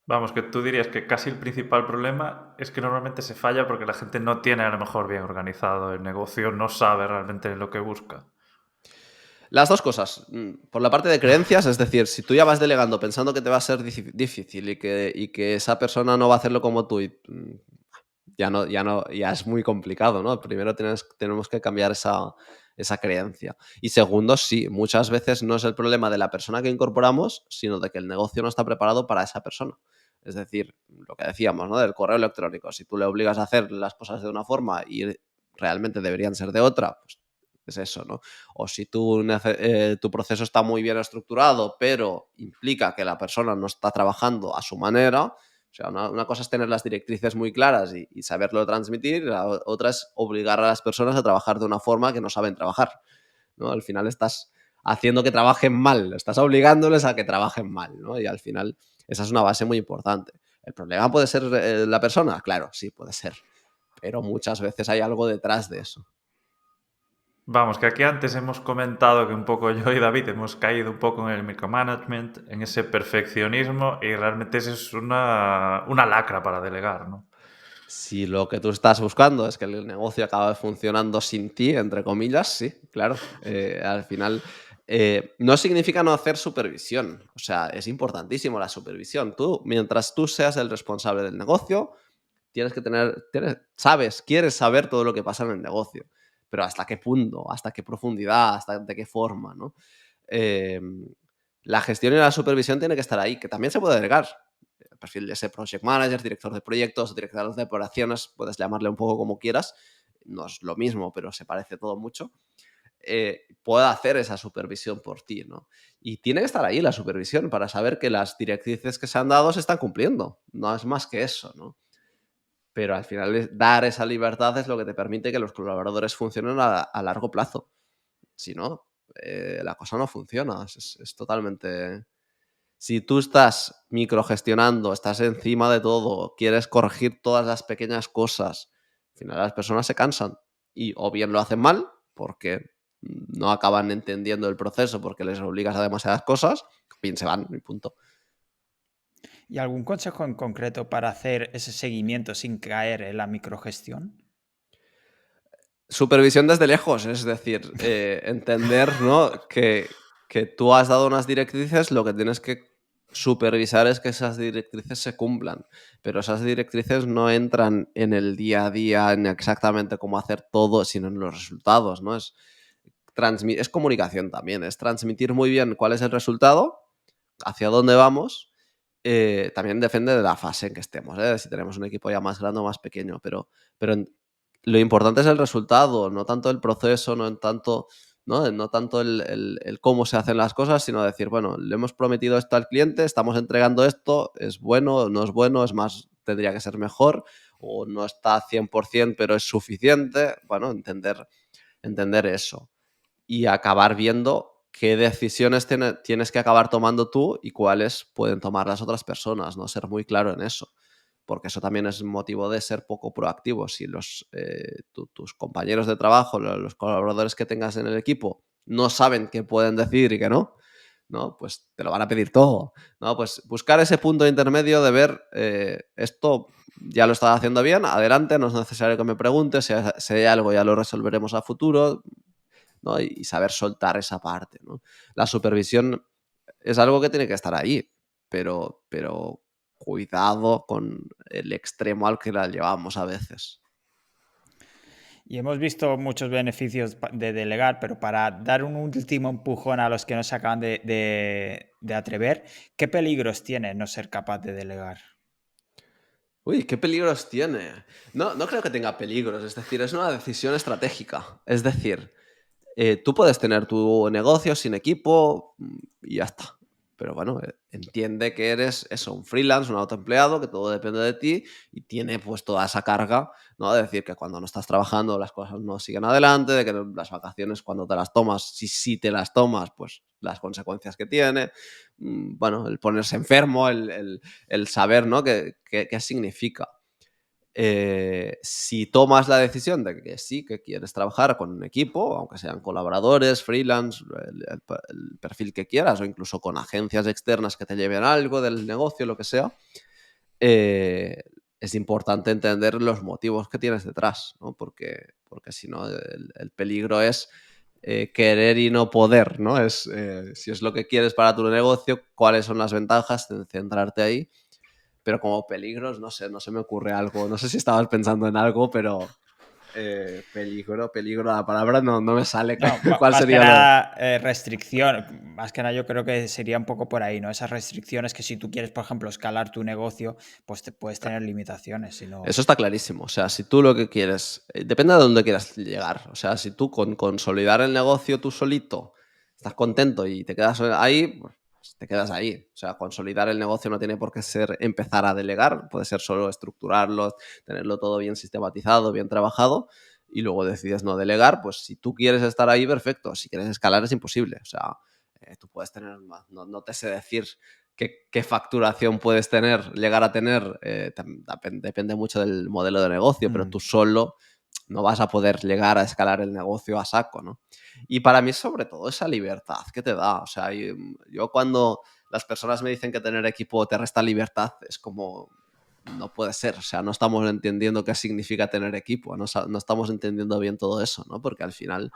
[SPEAKER 2] Vamos, que tú dirías que casi el principal problema es que normalmente se falla porque la gente no tiene a lo mejor bien organizado el negocio, no sabe realmente lo que busca.
[SPEAKER 3] Las dos cosas. Por la parte de creencias, es decir, si tú ya vas delegando pensando que te va a ser difícil y que esa persona no va a hacerlo como tú, ya es muy complicado, ¿no? Primero tenemos que cambiar esa creencia. Y segundo, sí, muchas veces no es el problema de la persona que incorporamos, sino de que el negocio no está preparado para esa persona. Es decir, lo que decíamos, ¿no? Del correo electrónico. Si tú le obligas a hacer las cosas de una forma y realmente deberían ser de otra, pues es eso, ¿no? O si tu proceso está muy bien estructurado, pero implica que la persona no está trabajando a su manera. O sea, una cosa es tener las directrices muy claras y saberlo transmitir, la otra es obligar a las personas a trabajar de una forma que no saben trabajar, ¿no? Al final estás haciendo que trabajen mal, estás obligándoles a que trabajen mal, ¿no? Y al final esa es una base muy importante. ¿El problema puede ser la persona? Claro, sí, puede ser, pero muchas veces hay algo detrás de eso.
[SPEAKER 2] Vamos, que aquí antes hemos comentado que un poco yo y David hemos caído un poco en el micromanagement, en ese perfeccionismo, y realmente eso es una lacra para delegar, ¿no?
[SPEAKER 3] Si lo que tú estás buscando es que el negocio acabe funcionando sin ti, entre comillas, sí, claro. Al final, no significa no hacer supervisión. O sea, es importantísimo la supervisión. Tú, mientras tú seas el responsable del negocio, tienes que quieres saber todo lo que pasa en el negocio. Pero ¿hasta qué punto? ¿Hasta qué profundidad? ¿Hasta de qué forma? ¿No? Eh, la gestión y la supervisión tiene que estar ahí, que también se puede delegar. El perfil de ese project manager, director de proyectos, director de operaciones, puedes llamarle un poco como quieras. No es lo mismo, pero se parece todo mucho. Puede hacer esa supervisión por ti, ¿no? Y tiene que estar ahí la supervisión para saber que las directrices que se han dado se están cumpliendo. No es más que eso, ¿no? Pero al final dar esa libertad es lo que te permite que los colaboradores funcionen a largo plazo. Si no, la cosa no funciona. Es totalmente... Si tú estás microgestionando, estás encima de todo, quieres corregir todas las pequeñas cosas, al final las personas se cansan y o bien lo hacen mal porque no acaban entendiendo el proceso porque les obligas a demasiadas cosas, o bien se van y punto.
[SPEAKER 1] ¿Y algún consejo en concreto para hacer ese seguimiento sin caer en la microgestión?
[SPEAKER 3] Supervisión desde lejos, es decir, entender, ¿no? que tú has dado unas directrices, lo que tienes que supervisar es que esas directrices se cumplan, pero esas directrices no entran en el día a día, en exactamente cómo hacer todo, sino en los resultados, ¿no? Es comunicación también, es transmitir muy bien cuál es el resultado, hacia dónde vamos. También depende de la fase en que estemos, ¿eh? Si tenemos un equipo ya más grande o más pequeño, pero lo importante es el resultado, no tanto el proceso, no tanto el cómo se hacen las cosas, sino decir, bueno, le hemos prometido esto al cliente, estamos entregando esto, es bueno, no es bueno, es más, tendría que ser mejor, o no está 100%, pero es suficiente. Bueno, entender eso y acabar viendo qué decisiones tienes que acabar tomando tú y cuáles pueden tomar las otras personas, ¿no? Ser muy claro en eso, porque eso también es motivo de ser poco proactivo. Si tus compañeros de trabajo, los colaboradores que tengas en el equipo, no saben qué pueden decir y qué no, pues te lo van a pedir todo, ¿no? Pues buscar ese punto intermedio de ver, esto ya lo estás haciendo bien, adelante, no es necesario que me preguntes, si hay algo ya lo resolveremos a futuro, ¿no? Y saber soltar esa parte, ¿no? La supervisión es algo que tiene que estar ahí, pero cuidado con el extremo al que la llevamos a veces.
[SPEAKER 1] Y hemos visto muchos beneficios de delegar, pero para dar un último empujón a los que no se acaban de atrever, ¿qué peligros tiene no ser capaz de delegar?
[SPEAKER 3] Uy, ¿qué peligros tiene? No creo que tenga peligros, es decir, es una decisión estratégica. Es decir, tú puedes tener tu negocio sin equipo y ya está. Pero bueno, entiende que eres eso, un freelance, un autoempleado, que todo depende de ti y tiene pues toda esa carga, ¿no? De decir que cuando no estás trabajando las cosas no siguen adelante, de que las vacaciones cuando te las tomas, si te las tomas, pues las consecuencias que tiene. Bueno, el ponerse enfermo, el saber, ¿no? ¿Qué significa? Si tomas la decisión de que sí, que quieres trabajar con un equipo, aunque sean colaboradores, freelance, el perfil que quieras, o incluso con agencias externas que te lleven algo del negocio, lo que sea, eh, es importante entender los motivos que tienes detrás, ¿no? Porque si no, el peligro es querer y no poder, ¿no? Si es lo que quieres para tu negocio, cuáles son las ventajas, centrarte ahí, pero como peligros, no sé, no se me ocurre algo. No sé si estabas pensando en algo, pero peligro, la palabra no me sale.
[SPEAKER 1] No,
[SPEAKER 3] ¿Cuál
[SPEAKER 1] más que
[SPEAKER 3] sería lo...?
[SPEAKER 1] nada restricción, más que nada yo creo que sería un poco por ahí, ¿no? Esas restricciones que si tú quieres, por ejemplo, escalar tu negocio, pues te puedes tener limitaciones, si no...
[SPEAKER 3] Eso está clarísimo. O sea, si tú lo que quieres, depende de dónde quieras llegar. O sea, si tú con consolidar el negocio tú solito estás contento y te quedas ahí, pues te quedas ahí. O sea, consolidar el negocio no tiene por qué ser empezar a delegar, puede ser solo estructurarlo, tenerlo todo bien sistematizado, bien trabajado, y luego decides no delegar. Pues si tú quieres estar ahí, perfecto. Si quieres escalar es imposible. O sea, tú puedes tener más, no te sé decir qué facturación puedes llegar a tener, depende mucho del modelo de negocio, pero
[SPEAKER 1] Mm.
[SPEAKER 3] tú solo no vas a poder llegar a escalar el negocio a saco, ¿no? Y para mí, sobre todo, esa libertad que te da. O sea, yo cuando las personas me dicen que tener equipo te resta libertad, es como, no puede ser. O sea, no estamos entendiendo qué significa tener equipo, no estamos entendiendo bien todo eso, ¿no? Porque al final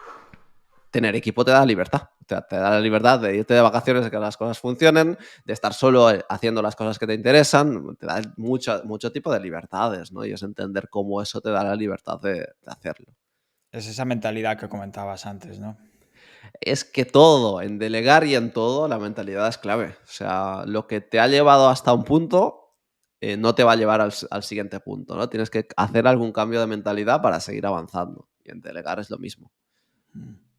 [SPEAKER 3] tener equipo te da libertad. Te da la libertad de irte de vacaciones, de que las cosas funcionen, de estar solo haciendo las cosas que te interesan. Te da mucho tipo de libertades, ¿no? Y es entender cómo eso te da la libertad de hacerlo.
[SPEAKER 1] Es esa mentalidad que comentabas antes, ¿no?
[SPEAKER 3] Es que todo, en delegar y en todo, la mentalidad es clave. O sea, lo que te ha llevado hasta un punto no te va a llevar al siguiente punto, ¿no? Tienes que hacer algún cambio de mentalidad para seguir avanzando. Y en delegar es lo mismo.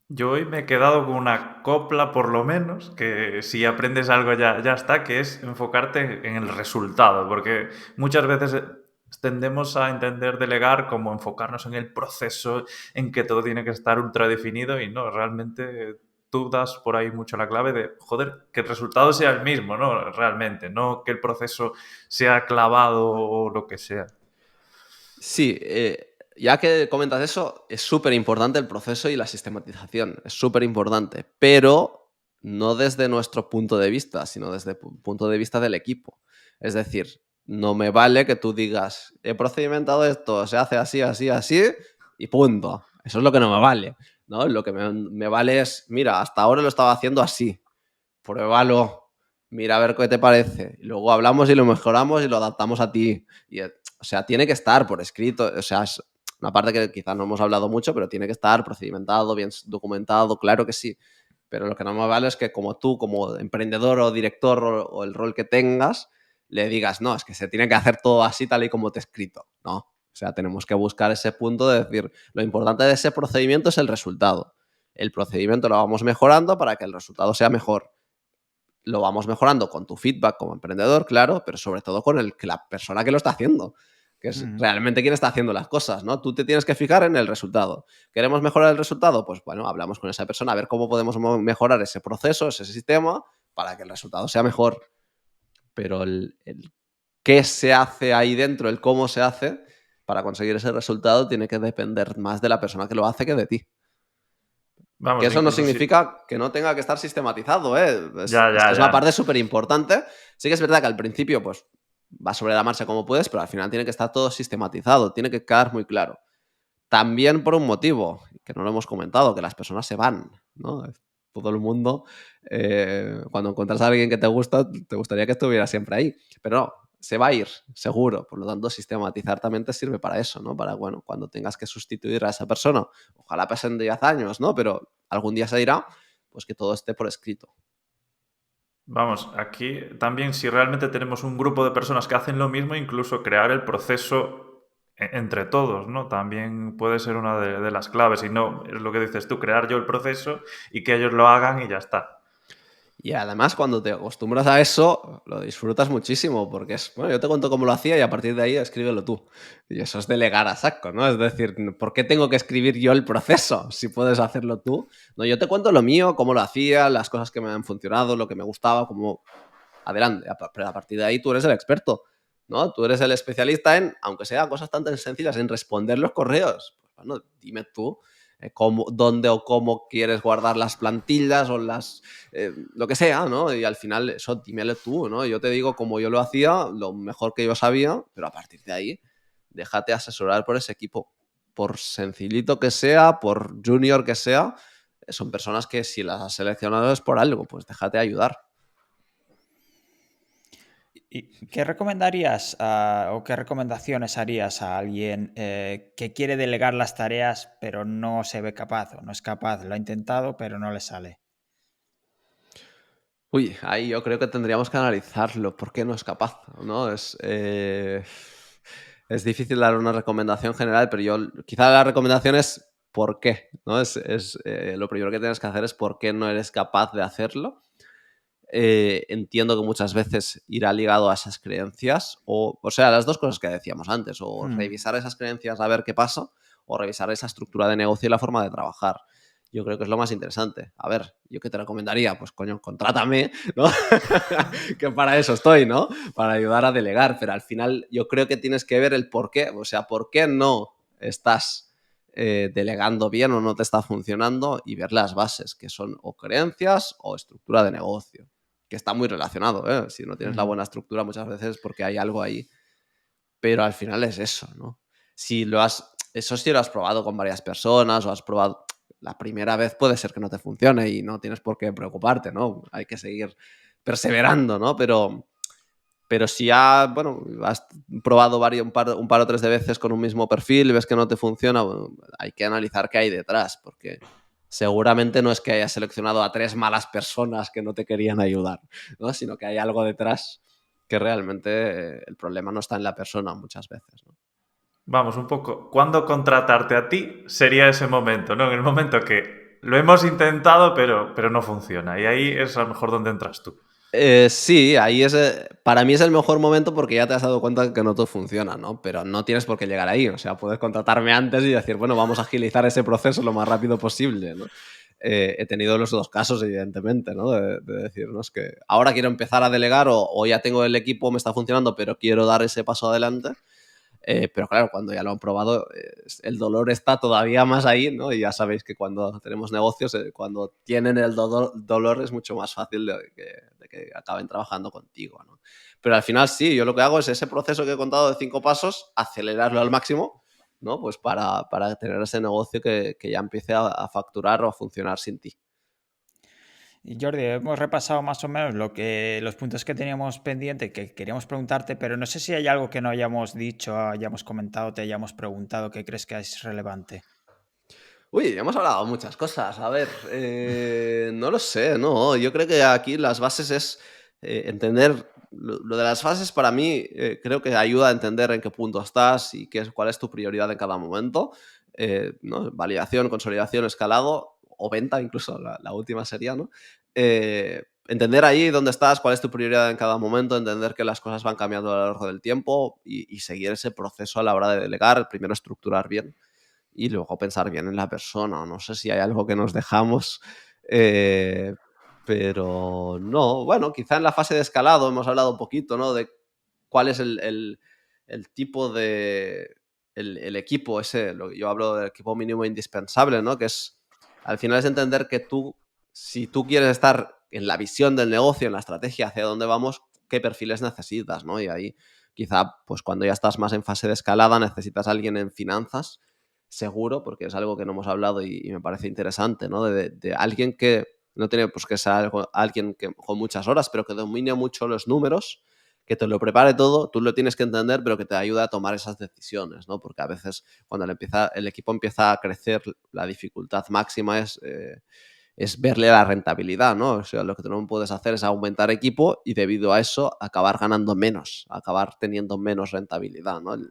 [SPEAKER 2] Yo hoy me he quedado con una copla, por lo menos, que si aprendes algo ya está, que es enfocarte en el resultado, porque muchas veces tendemos a entender delegar como enfocarnos en el proceso, en que todo tiene que estar ultra definido y no, realmente tú das por ahí mucho la clave de, joder, que el resultado sea el mismo, ¿no? Realmente, no que el proceso sea clavado o lo que sea.
[SPEAKER 3] Sí, ya que comentas eso, es súper importante el proceso y la sistematización. Es súper importante, pero no desde nuestro punto de vista, sino desde el punto de vista del equipo. Es decir, no me vale que tú digas, he procedimentado esto, se hace así, así, así, y punto. Eso es lo que no me vale, ¿no? Lo que me vale es, mira, hasta ahora lo estaba haciendo así, pruébalo, mira a ver qué te parece. Y luego hablamos y lo mejoramos y lo adaptamos a ti. O sea, tiene que estar por escrito. O sea, es una parte que quizás no hemos hablado mucho, pero tiene que estar procedimentado, bien documentado, claro que sí. Pero lo que no me vale es que como tú, como emprendedor o director o el rol que tengas, le digas, no, es que se tiene que hacer todo así tal y como te he escrito. No. O sea, tenemos que buscar ese punto de decir, lo importante de ese procedimiento es el resultado. El procedimiento lo vamos mejorando para que el resultado sea mejor. Lo vamos mejorando con tu feedback como emprendedor, claro, pero sobre todo con la persona que lo está haciendo, que es realmente quien está haciendo las cosas, ¿no? Tú te tienes que fijar en el resultado. ¿Queremos mejorar el resultado? Pues bueno, hablamos con esa persona a ver cómo podemos mejorar ese proceso, ese sistema, para que el resultado sea mejor. Pero el qué se hace ahí dentro, el cómo se hace, para conseguir ese resultado tiene que depender más de la persona que lo hace que de ti. Que
[SPEAKER 2] Vamos,
[SPEAKER 3] eso no
[SPEAKER 2] incluso si...
[SPEAKER 3] significa que no tenga que estar sistematizado, ¿eh?
[SPEAKER 2] Ya,
[SPEAKER 3] Es que
[SPEAKER 2] ya,
[SPEAKER 3] es una
[SPEAKER 2] ya.
[SPEAKER 3] parte súper importante. Sí que es verdad que al principio, pues, vas sobre la marcha como puedes, pero al final tiene que estar todo sistematizado, tiene que quedar muy claro. También por un motivo, que no lo hemos comentado, que las personas se van, ¿no? Todo el mundo, cuando encuentras a alguien que te gusta, te gustaría que estuviera siempre ahí. Pero no, se va a ir, seguro. Por lo tanto, sistematizar también te sirve para eso, ¿no? Para, bueno, cuando tengas que sustituir a esa persona, ojalá pasen 10 años, ¿no? Pero algún día se irá, pues que todo esté por escrito.
[SPEAKER 2] Vamos, aquí también si realmente tenemos un grupo de personas que hacen lo mismo, incluso crear el proceso entre todos, ¿no? También puede ser una de las claves. Y no, es lo que dices tú, crear yo el proceso y que ellos lo hagan y ya está.
[SPEAKER 3] Y además, cuando te acostumbras a eso, lo disfrutas muchísimo, porque es, bueno, yo te cuento cómo lo hacía y a partir de ahí escríbelo tú. Y eso es delegar a saco, ¿no? Es decir, ¿por qué tengo que escribir yo el proceso si puedes hacerlo tú? No, yo te cuento lo mío, cómo lo hacía, las cosas que me han funcionado, lo que me gustaba, cómo... Adelante, pero a partir de ahí tú eres el experto, ¿no? Tú eres el especialista en, aunque sean cosas tan sencillas, en responder los correos. Pues bueno, dime tú dónde o cómo quieres guardar las plantillas o lo que sea, ¿no? Y al final eso dímelo tú, ¿no? Yo te digo como yo lo hacía, lo mejor que yo sabía, pero a partir de ahí déjate asesorar por ese equipo. Por sencillito que sea, por junior que sea, son personas que si las has seleccionado es por algo, pues déjate ayudar.
[SPEAKER 1] ¿Y qué recomendarías o qué recomendaciones harías a alguien que quiere delegar las tareas pero no se ve capaz o no es capaz? Lo ha intentado pero no le sale.
[SPEAKER 3] Uy, ahí yo creo que tendríamos que analizarlo. ¿Por qué no es capaz? ¿No? Es difícil dar una recomendación general, pero yo quizá la recomendación es por qué, ¿no? Lo primero que tienes que hacer es por qué no eres capaz de hacerlo. Entiendo que muchas veces irá ligado a esas creencias, o sea, las dos cosas que decíamos antes, o revisar esas creencias a ver qué pasa, o revisar esa estructura de negocio y la forma de trabajar. Yo creo que es lo más interesante. A ver, ¿yo qué te recomendaría? Pues coño, contrátame, ¿no? Que para eso estoy, ¿no? Para ayudar a delegar, pero al final yo creo que tienes que ver el por qué, o sea, por qué no estás delegando bien o no te está funcionando y ver las bases, que son o creencias o estructura de negocio, que está muy relacionado, ¿eh? Si no tienes la buena estructura muchas veces es porque hay algo ahí, pero al final es eso, ¿no? Eso sí lo has probado con varias personas o has probado... La primera vez puede ser que no te funcione y no tienes por qué preocuparte, ¿no? Hay que seguir perseverando, ¿no? Pero si bueno, has probado un par o tres de veces con un mismo perfil y ves que no te funciona, bueno, hay que analizar qué hay detrás, porque seguramente no es que hayas seleccionado a 3 malas personas que no te querían ayudar, ¿no? Sino que hay algo detrás que realmente el problema no está en la persona muchas veces, ¿no?
[SPEAKER 2] Vamos, un poco, ¿cuándo contratarte a ti sería ese momento, ¿no? En el momento que lo hemos intentado, pero no funciona. Y ahí es a lo mejor donde entras tú.
[SPEAKER 3] Sí, ahí para mí es el mejor momento porque ya te has dado cuenta que no todo funciona, ¿no? Pero no tienes por qué llegar ahí. O sea, puedes contratarme antes y decir, bueno, vamos a agilizar ese proceso lo más rápido posible, ¿no? He tenido los dos casos, evidentemente, ¿no? De decir, no, es que ahora quiero empezar a delegar o ya tengo el equipo, me está funcionando, pero quiero dar ese paso adelante. Pero claro, cuando ya lo han probado, el dolor está todavía más ahí, ¿no? Y ya sabéis que cuando tenemos negocios, cuando tienen el dolor es mucho más fácil de que acaben trabajando contigo, ¿no? Pero al final sí, yo lo que hago es ese proceso que he contado de 5 pasos, acelerarlo al máximo, ¿no? Pues para tener ese negocio que ya empiece a facturar o a funcionar sin ti.
[SPEAKER 1] Y Jordi, hemos repasado más o menos los puntos que teníamos pendiente, que queríamos preguntarte, pero no sé si hay algo que no hayamos dicho, hayamos comentado, te hayamos preguntado que crees que es relevante.
[SPEAKER 3] Uy, hemos hablado muchas cosas. A ver, no lo sé, no. Yo creo que aquí las bases es entender. Lo de las fases para mí creo que ayuda a entender en qué punto estás y cuál es tu prioridad en cada momento. ¿No? Validación, consolidación, escalado o venta, incluso la última sería, ¿no? Entender ahí dónde estás, cuál es tu prioridad en cada momento, entender que las cosas van cambiando a lo largo del tiempo y seguir ese proceso a la hora de delegar. Primero estructurar bien y luego pensar bien en la persona. No sé si hay algo que nos dejamos, eh, pero no. Bueno, quizá en la fase de escalado hemos hablado un poquito, ¿no? De cuál es el tipo de... El equipo ese, yo hablo del equipo mínimo indispensable, ¿no? Que es, al final es entender que si tú quieres estar en la visión del negocio, en la estrategia hacia dónde vamos, qué perfiles necesitas, ¿no? Y ahí quizá, pues cuando ya estás más en fase de escalada, necesitas a alguien en finanzas seguro, porque es algo que no hemos hablado y me parece interesante, ¿no? De alguien que no tiene pues que ser alguien que, con muchas horas, pero que domine mucho los números, que te lo prepare todo, tú lo tienes que entender, pero que te ayude a tomar esas decisiones, ¿no? Porque a veces cuando el equipo empieza a crecer, la dificultad máxima es verle la rentabilidad, ¿no? O sea, lo que tú no puedes hacer es aumentar equipo y debido a eso acabar ganando menos, acabar teniendo menos rentabilidad, ¿no? El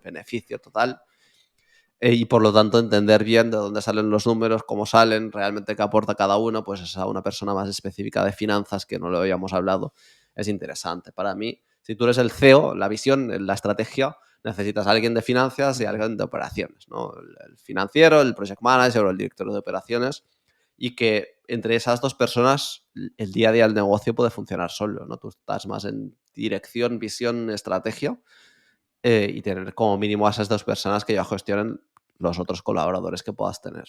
[SPEAKER 3] beneficio total y por lo tanto entender bien de dónde salen los números, cómo salen, realmente qué aporta cada uno, pues es a una persona más específica de finanzas que no lo habíamos hablado, es interesante. Para mí, si tú eres el CEO, la visión, la estrategia, necesitas a alguien de finanzas y a alguien de operaciones, ¿no? El financiero, el project manager o el director de operaciones y que entre esas dos personas el día a día del negocio puede funcionar solo, ¿no? Tú estás más en dirección, visión, estrategia y tener como mínimo a esas dos personas que ya gestionen los otros colaboradores que puedas tener.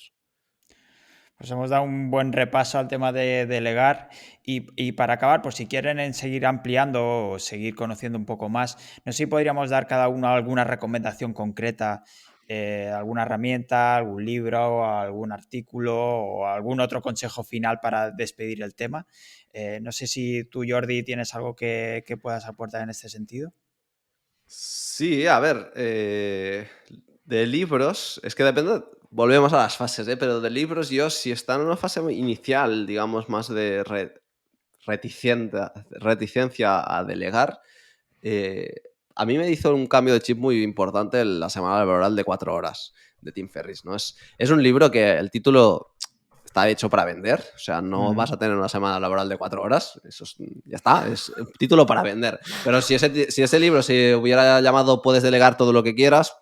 [SPEAKER 1] Pues hemos dado un buen repaso al tema de delegar y para acabar, por si quieren seguir ampliando o seguir conociendo un poco más, no sé si podríamos dar cada uno alguna recomendación concreta, alguna herramienta, algún libro, algún artículo o algún otro consejo final para despedir el tema. No sé si tú, Jordi, tienes algo que puedas aportar en este sentido.
[SPEAKER 3] Sí, a ver, de libros, es que depende, volvemos a las fases, pero de libros yo, si está en una fase inicial, digamos, más de reticencia a delegar, eh, a mí me hizo un cambio de chip muy importante la semana laboral de 4 horas de Tim Ferriss, ¿no? Es un libro que el título está hecho para vender, o sea, no vas a tener una semana laboral de 4 horas, ya está, es un título para vender. Pero si ese libro se hubiera llamado Puedes delegar todo lo que quieras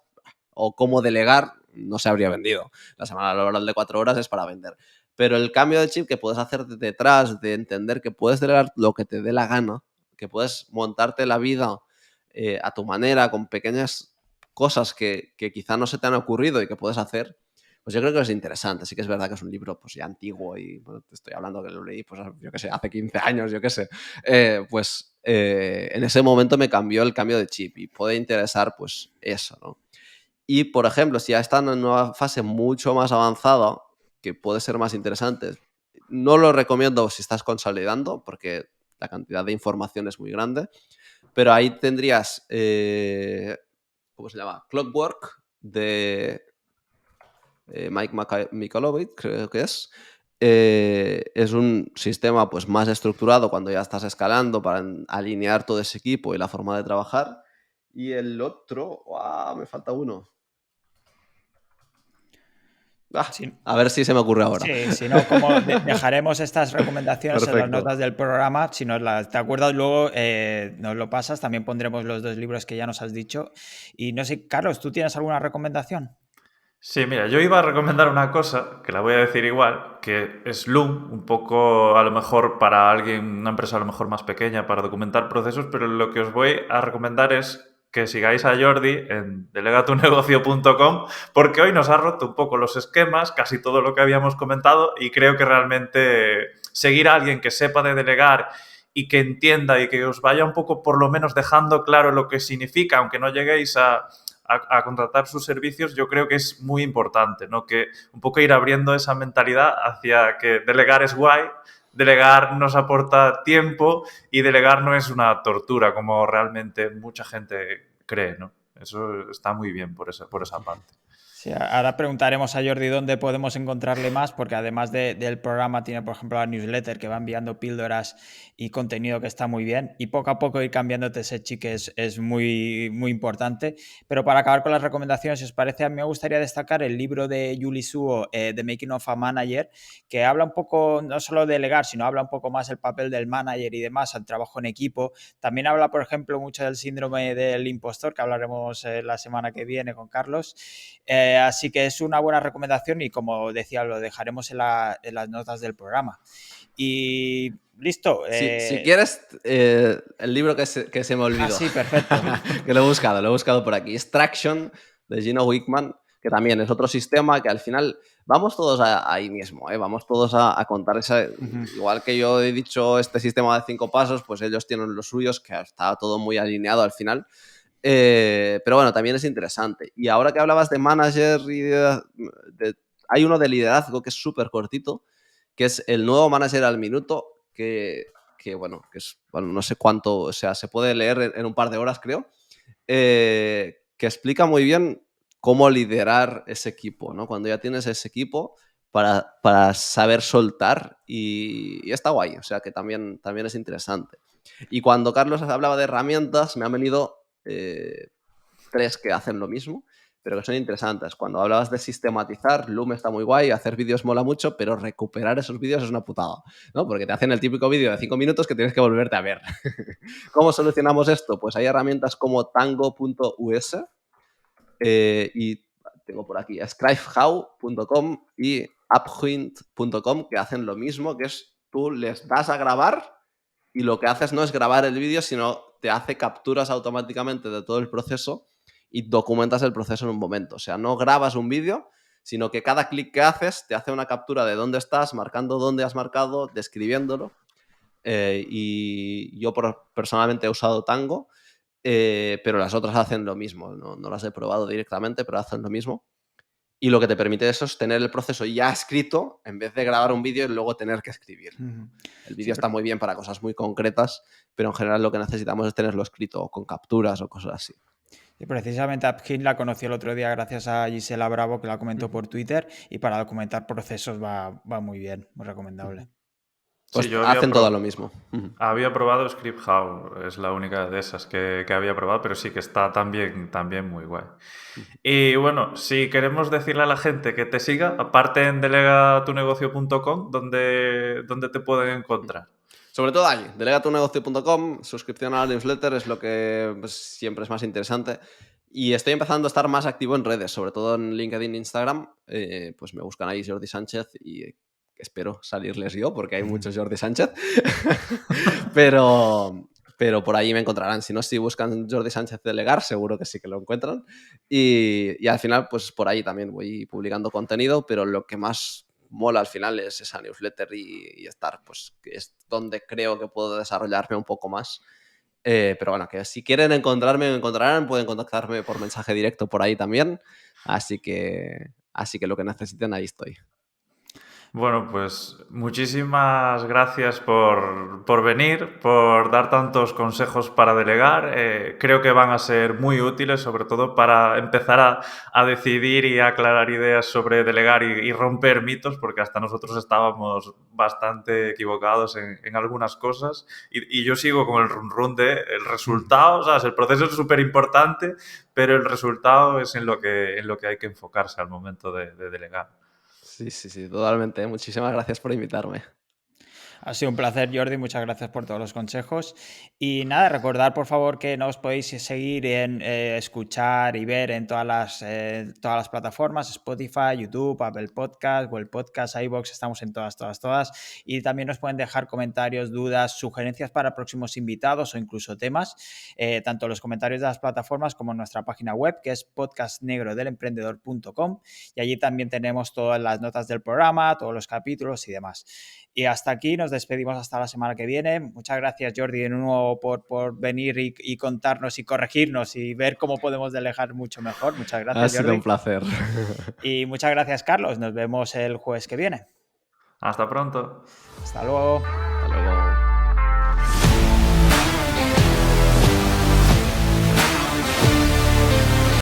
[SPEAKER 3] o Cómo delegar, no se habría vendido. La semana laboral de 4 horas es para vender. Pero el cambio de chip que puedes hacer detrás de entender que puedes delegar lo que te dé la gana, que puedes montarte la vida a tu manera, con pequeñas cosas que quizá no se te han ocurrido y que puedes hacer, pues yo creo que es interesante. Sí que es verdad que es un libro pues ya antiguo y bueno, te estoy hablando que lo leí, pues yo qué sé, hace 15 años, yo qué sé. En ese momento me cambió el cambio de chip y puede interesar pues eso, ¿no? Y, por ejemplo, si ya está en una nueva fase mucho más avanzada, que puede ser más interesante, no lo recomiendo si estás consolidando, porque la cantidad de información es muy grande, pero ahí tendrías, ¿cómo se llama? Clockwork de Mike Michalowicz, creo que es. Es un sistema pues, más estructurado cuando ya estás escalando para alinear todo ese equipo y la forma de trabajar. Y el otro, ¡guau! Me falta uno.
[SPEAKER 1] Sí,
[SPEAKER 3] A ver si se me ocurre ahora.
[SPEAKER 1] sí, si no, como dejaremos estas recomendaciones en las
[SPEAKER 3] Perfecto.
[SPEAKER 1] notas del programa. Si nos las te acuerdas luego, nos lo pasas. También pondremos los 2 libros que ya nos has dicho. Y no sé, Carlos, ¿tú tienes alguna recomendación?
[SPEAKER 2] Sí, mira, yo iba a recomendar una cosa, que la voy a decir igual, que es Loom, un poco a lo mejor para alguien, una empresa a lo mejor más pequeña para documentar procesos, pero lo que os voy a recomendar es que sigáis a Jordi en delegatunegocio.com, porque hoy nos ha roto un poco los esquemas, casi todo lo que habíamos comentado, y creo que realmente seguir a alguien que sepa de delegar y que entienda y que os vaya un poco por lo menos dejando claro lo que significa, aunque no lleguéis a contratar sus servicios, yo creo que es muy importante, ¿no? Que un poco ir abriendo esa mentalidad hacia que delegar es guay, delegar nos aporta tiempo y delegar no es una tortura, como realmente mucha gente cree, ¿no? Eso está muy bien por esa parte.
[SPEAKER 1] Sí, ahora preguntaremos a Jordi dónde podemos encontrarle más, porque además del programa tiene, por ejemplo, la newsletter que va enviando píldoras y contenido que está muy bien. Y poco a poco ir cambiándote ese chip es muy, muy importante. Pero para acabar con las recomendaciones, si os parece, a mí me gustaría destacar el libro de Julie Suo, The Making of a Manager, que habla un poco, no solo de delegar, sino habla un poco más el papel del manager y demás, el trabajo en equipo. También habla, por ejemplo, mucho del síndrome del impostor, que hablaremos la semana que viene con Carlos. Así que es una buena recomendación y como decía, lo dejaremos en las notas del programa. Y listo.
[SPEAKER 3] Si quieres, el libro que se me olvidó.
[SPEAKER 1] Sí, perfecto.
[SPEAKER 3] Que lo he buscado por aquí. Es Traction, de Gino Wickman, que también es otro sistema que al final vamos todos ahí mismo, ¿eh? Vamos todos a contar esa... Igual que yo he dicho este sistema de 5 pasos, pues ellos tienen los suyos, que está todo muy alineado al final. Pero bueno, también es interesante. Y ahora que hablabas de manager y hay uno de liderazgo que es súper cortito, que es el nuevo manager al minuto, bueno, no sé cuánto, o sea, se puede leer en un par de horas, creo, que explica muy bien cómo liderar ese equipo, ¿no? Cuando ya tienes ese equipo para saber soltar y está guay, o sea, que también es interesante. Y cuando Carlos hablaba de herramientas, me han venido 3 que hacen lo mismo, pero que son interesantes. Cuando hablabas de sistematizar, Loom está muy guay, hacer vídeos mola mucho, pero recuperar esos vídeos es una putada, ¿no? Porque te hacen el típico vídeo de 5 minutos que tienes que volverte a ver. ¿Cómo solucionamos esto? Pues hay herramientas como tango.us y tengo por aquí scribehow.com y uphuint.com que hacen lo mismo, que es tú les das a grabar y lo que haces no es grabar el vídeo, sino te hace capturas automáticamente de todo el proceso y documentas el proceso en un momento. O sea, no grabas un vídeo, sino que cada clic que haces te hace una captura de dónde estás, marcando dónde has marcado, describiéndolo. Y yo personalmente he usado Tango, pero las otras hacen lo mismo. No las he probado directamente, pero hacen lo mismo. Y lo que te permite eso es tener el proceso ya escrito en vez de grabar un vídeo y luego tener que escribir. El vídeo está muy bien para cosas muy concretas, pero en general lo que necesitamos es tenerlo escrito con capturas o cosas así.
[SPEAKER 1] Y precisamente Upkin la conocí el otro día gracias a Gisela Bravo, que la comentó por Twitter, y para documentar procesos va muy bien, muy recomendable.
[SPEAKER 3] Pues
[SPEAKER 2] Sí, yo
[SPEAKER 3] hacen todo lo mismo.
[SPEAKER 2] Había probado ScriptHow, es la única de esas que había probado, pero sí que está también muy guay. Y bueno, si queremos decirle a la gente que te siga, aparte en delegatunegocio.com, ¿dónde te pueden encontrar?
[SPEAKER 3] Sobre todo allí, delegatunegocio.com, suscripción a la newsletter es lo que pues, siempre es más interesante. Y estoy empezando a estar más activo en redes, sobre todo en LinkedIn e Instagram. Pues me buscan ahí Jordi Sánchez y espero salirles yo, porque hay muchos Jordi Sánchez. pero pero por ahí me encontrarán. Si no, si buscan Jordi Sánchez delegar, seguro que sí que lo encuentran. Y al final, pues por ahí también voy publicando contenido, pero lo que más mola al final es esa newsletter y estar, pues que es donde creo que puedo desarrollarme un poco más. Pero bueno, que si quieren encontrarme, me encontrarán, pueden contactarme por mensaje directo por ahí también. Así que lo que necesiten, ahí estoy.
[SPEAKER 2] Bueno, pues muchísimas gracias por venir, por dar tantos consejos para delegar. Creo que van a ser muy útiles, sobre todo para empezar a decidir y a aclarar ideas sobre delegar y romper mitos, porque hasta nosotros estábamos bastante equivocados en algunas cosas. Y yo sigo con el run de el resultado, ¿sabes? El proceso es súper importante, pero el resultado es en lo que hay que enfocarse al momento de delegar.
[SPEAKER 3] Sí, totalmente. Muchísimas gracias por invitarme.
[SPEAKER 1] Ha sido un placer, Jordi. Muchas gracias por todos los consejos. Y nada, recordad por favor que nos podéis seguir en escuchar y ver en todas las plataformas: Spotify, YouTube, Apple Podcast, Google Podcast, iVoox. Estamos en todas. Y también nos pueden dejar comentarios, dudas, sugerencias para próximos invitados o incluso temas, tanto en los comentarios de las plataformas como en nuestra página web, que es podcastnegrodelemprendedor.com. Y allí también tenemos todas las notas del programa, todos los capítulos y demás. Y hasta aquí nos despedimos hasta la semana que viene. Muchas gracias, Jordi, de nuevo por venir y contarnos y corregirnos y ver cómo podemos delegar mucho mejor. Muchas gracias,
[SPEAKER 3] Ha sido
[SPEAKER 1] Jordi.
[SPEAKER 3] un placer.
[SPEAKER 1] Y muchas gracias, Carlos. Nos vemos el jueves que viene.
[SPEAKER 2] Hasta pronto.
[SPEAKER 1] Hasta luego.
[SPEAKER 3] Hasta luego.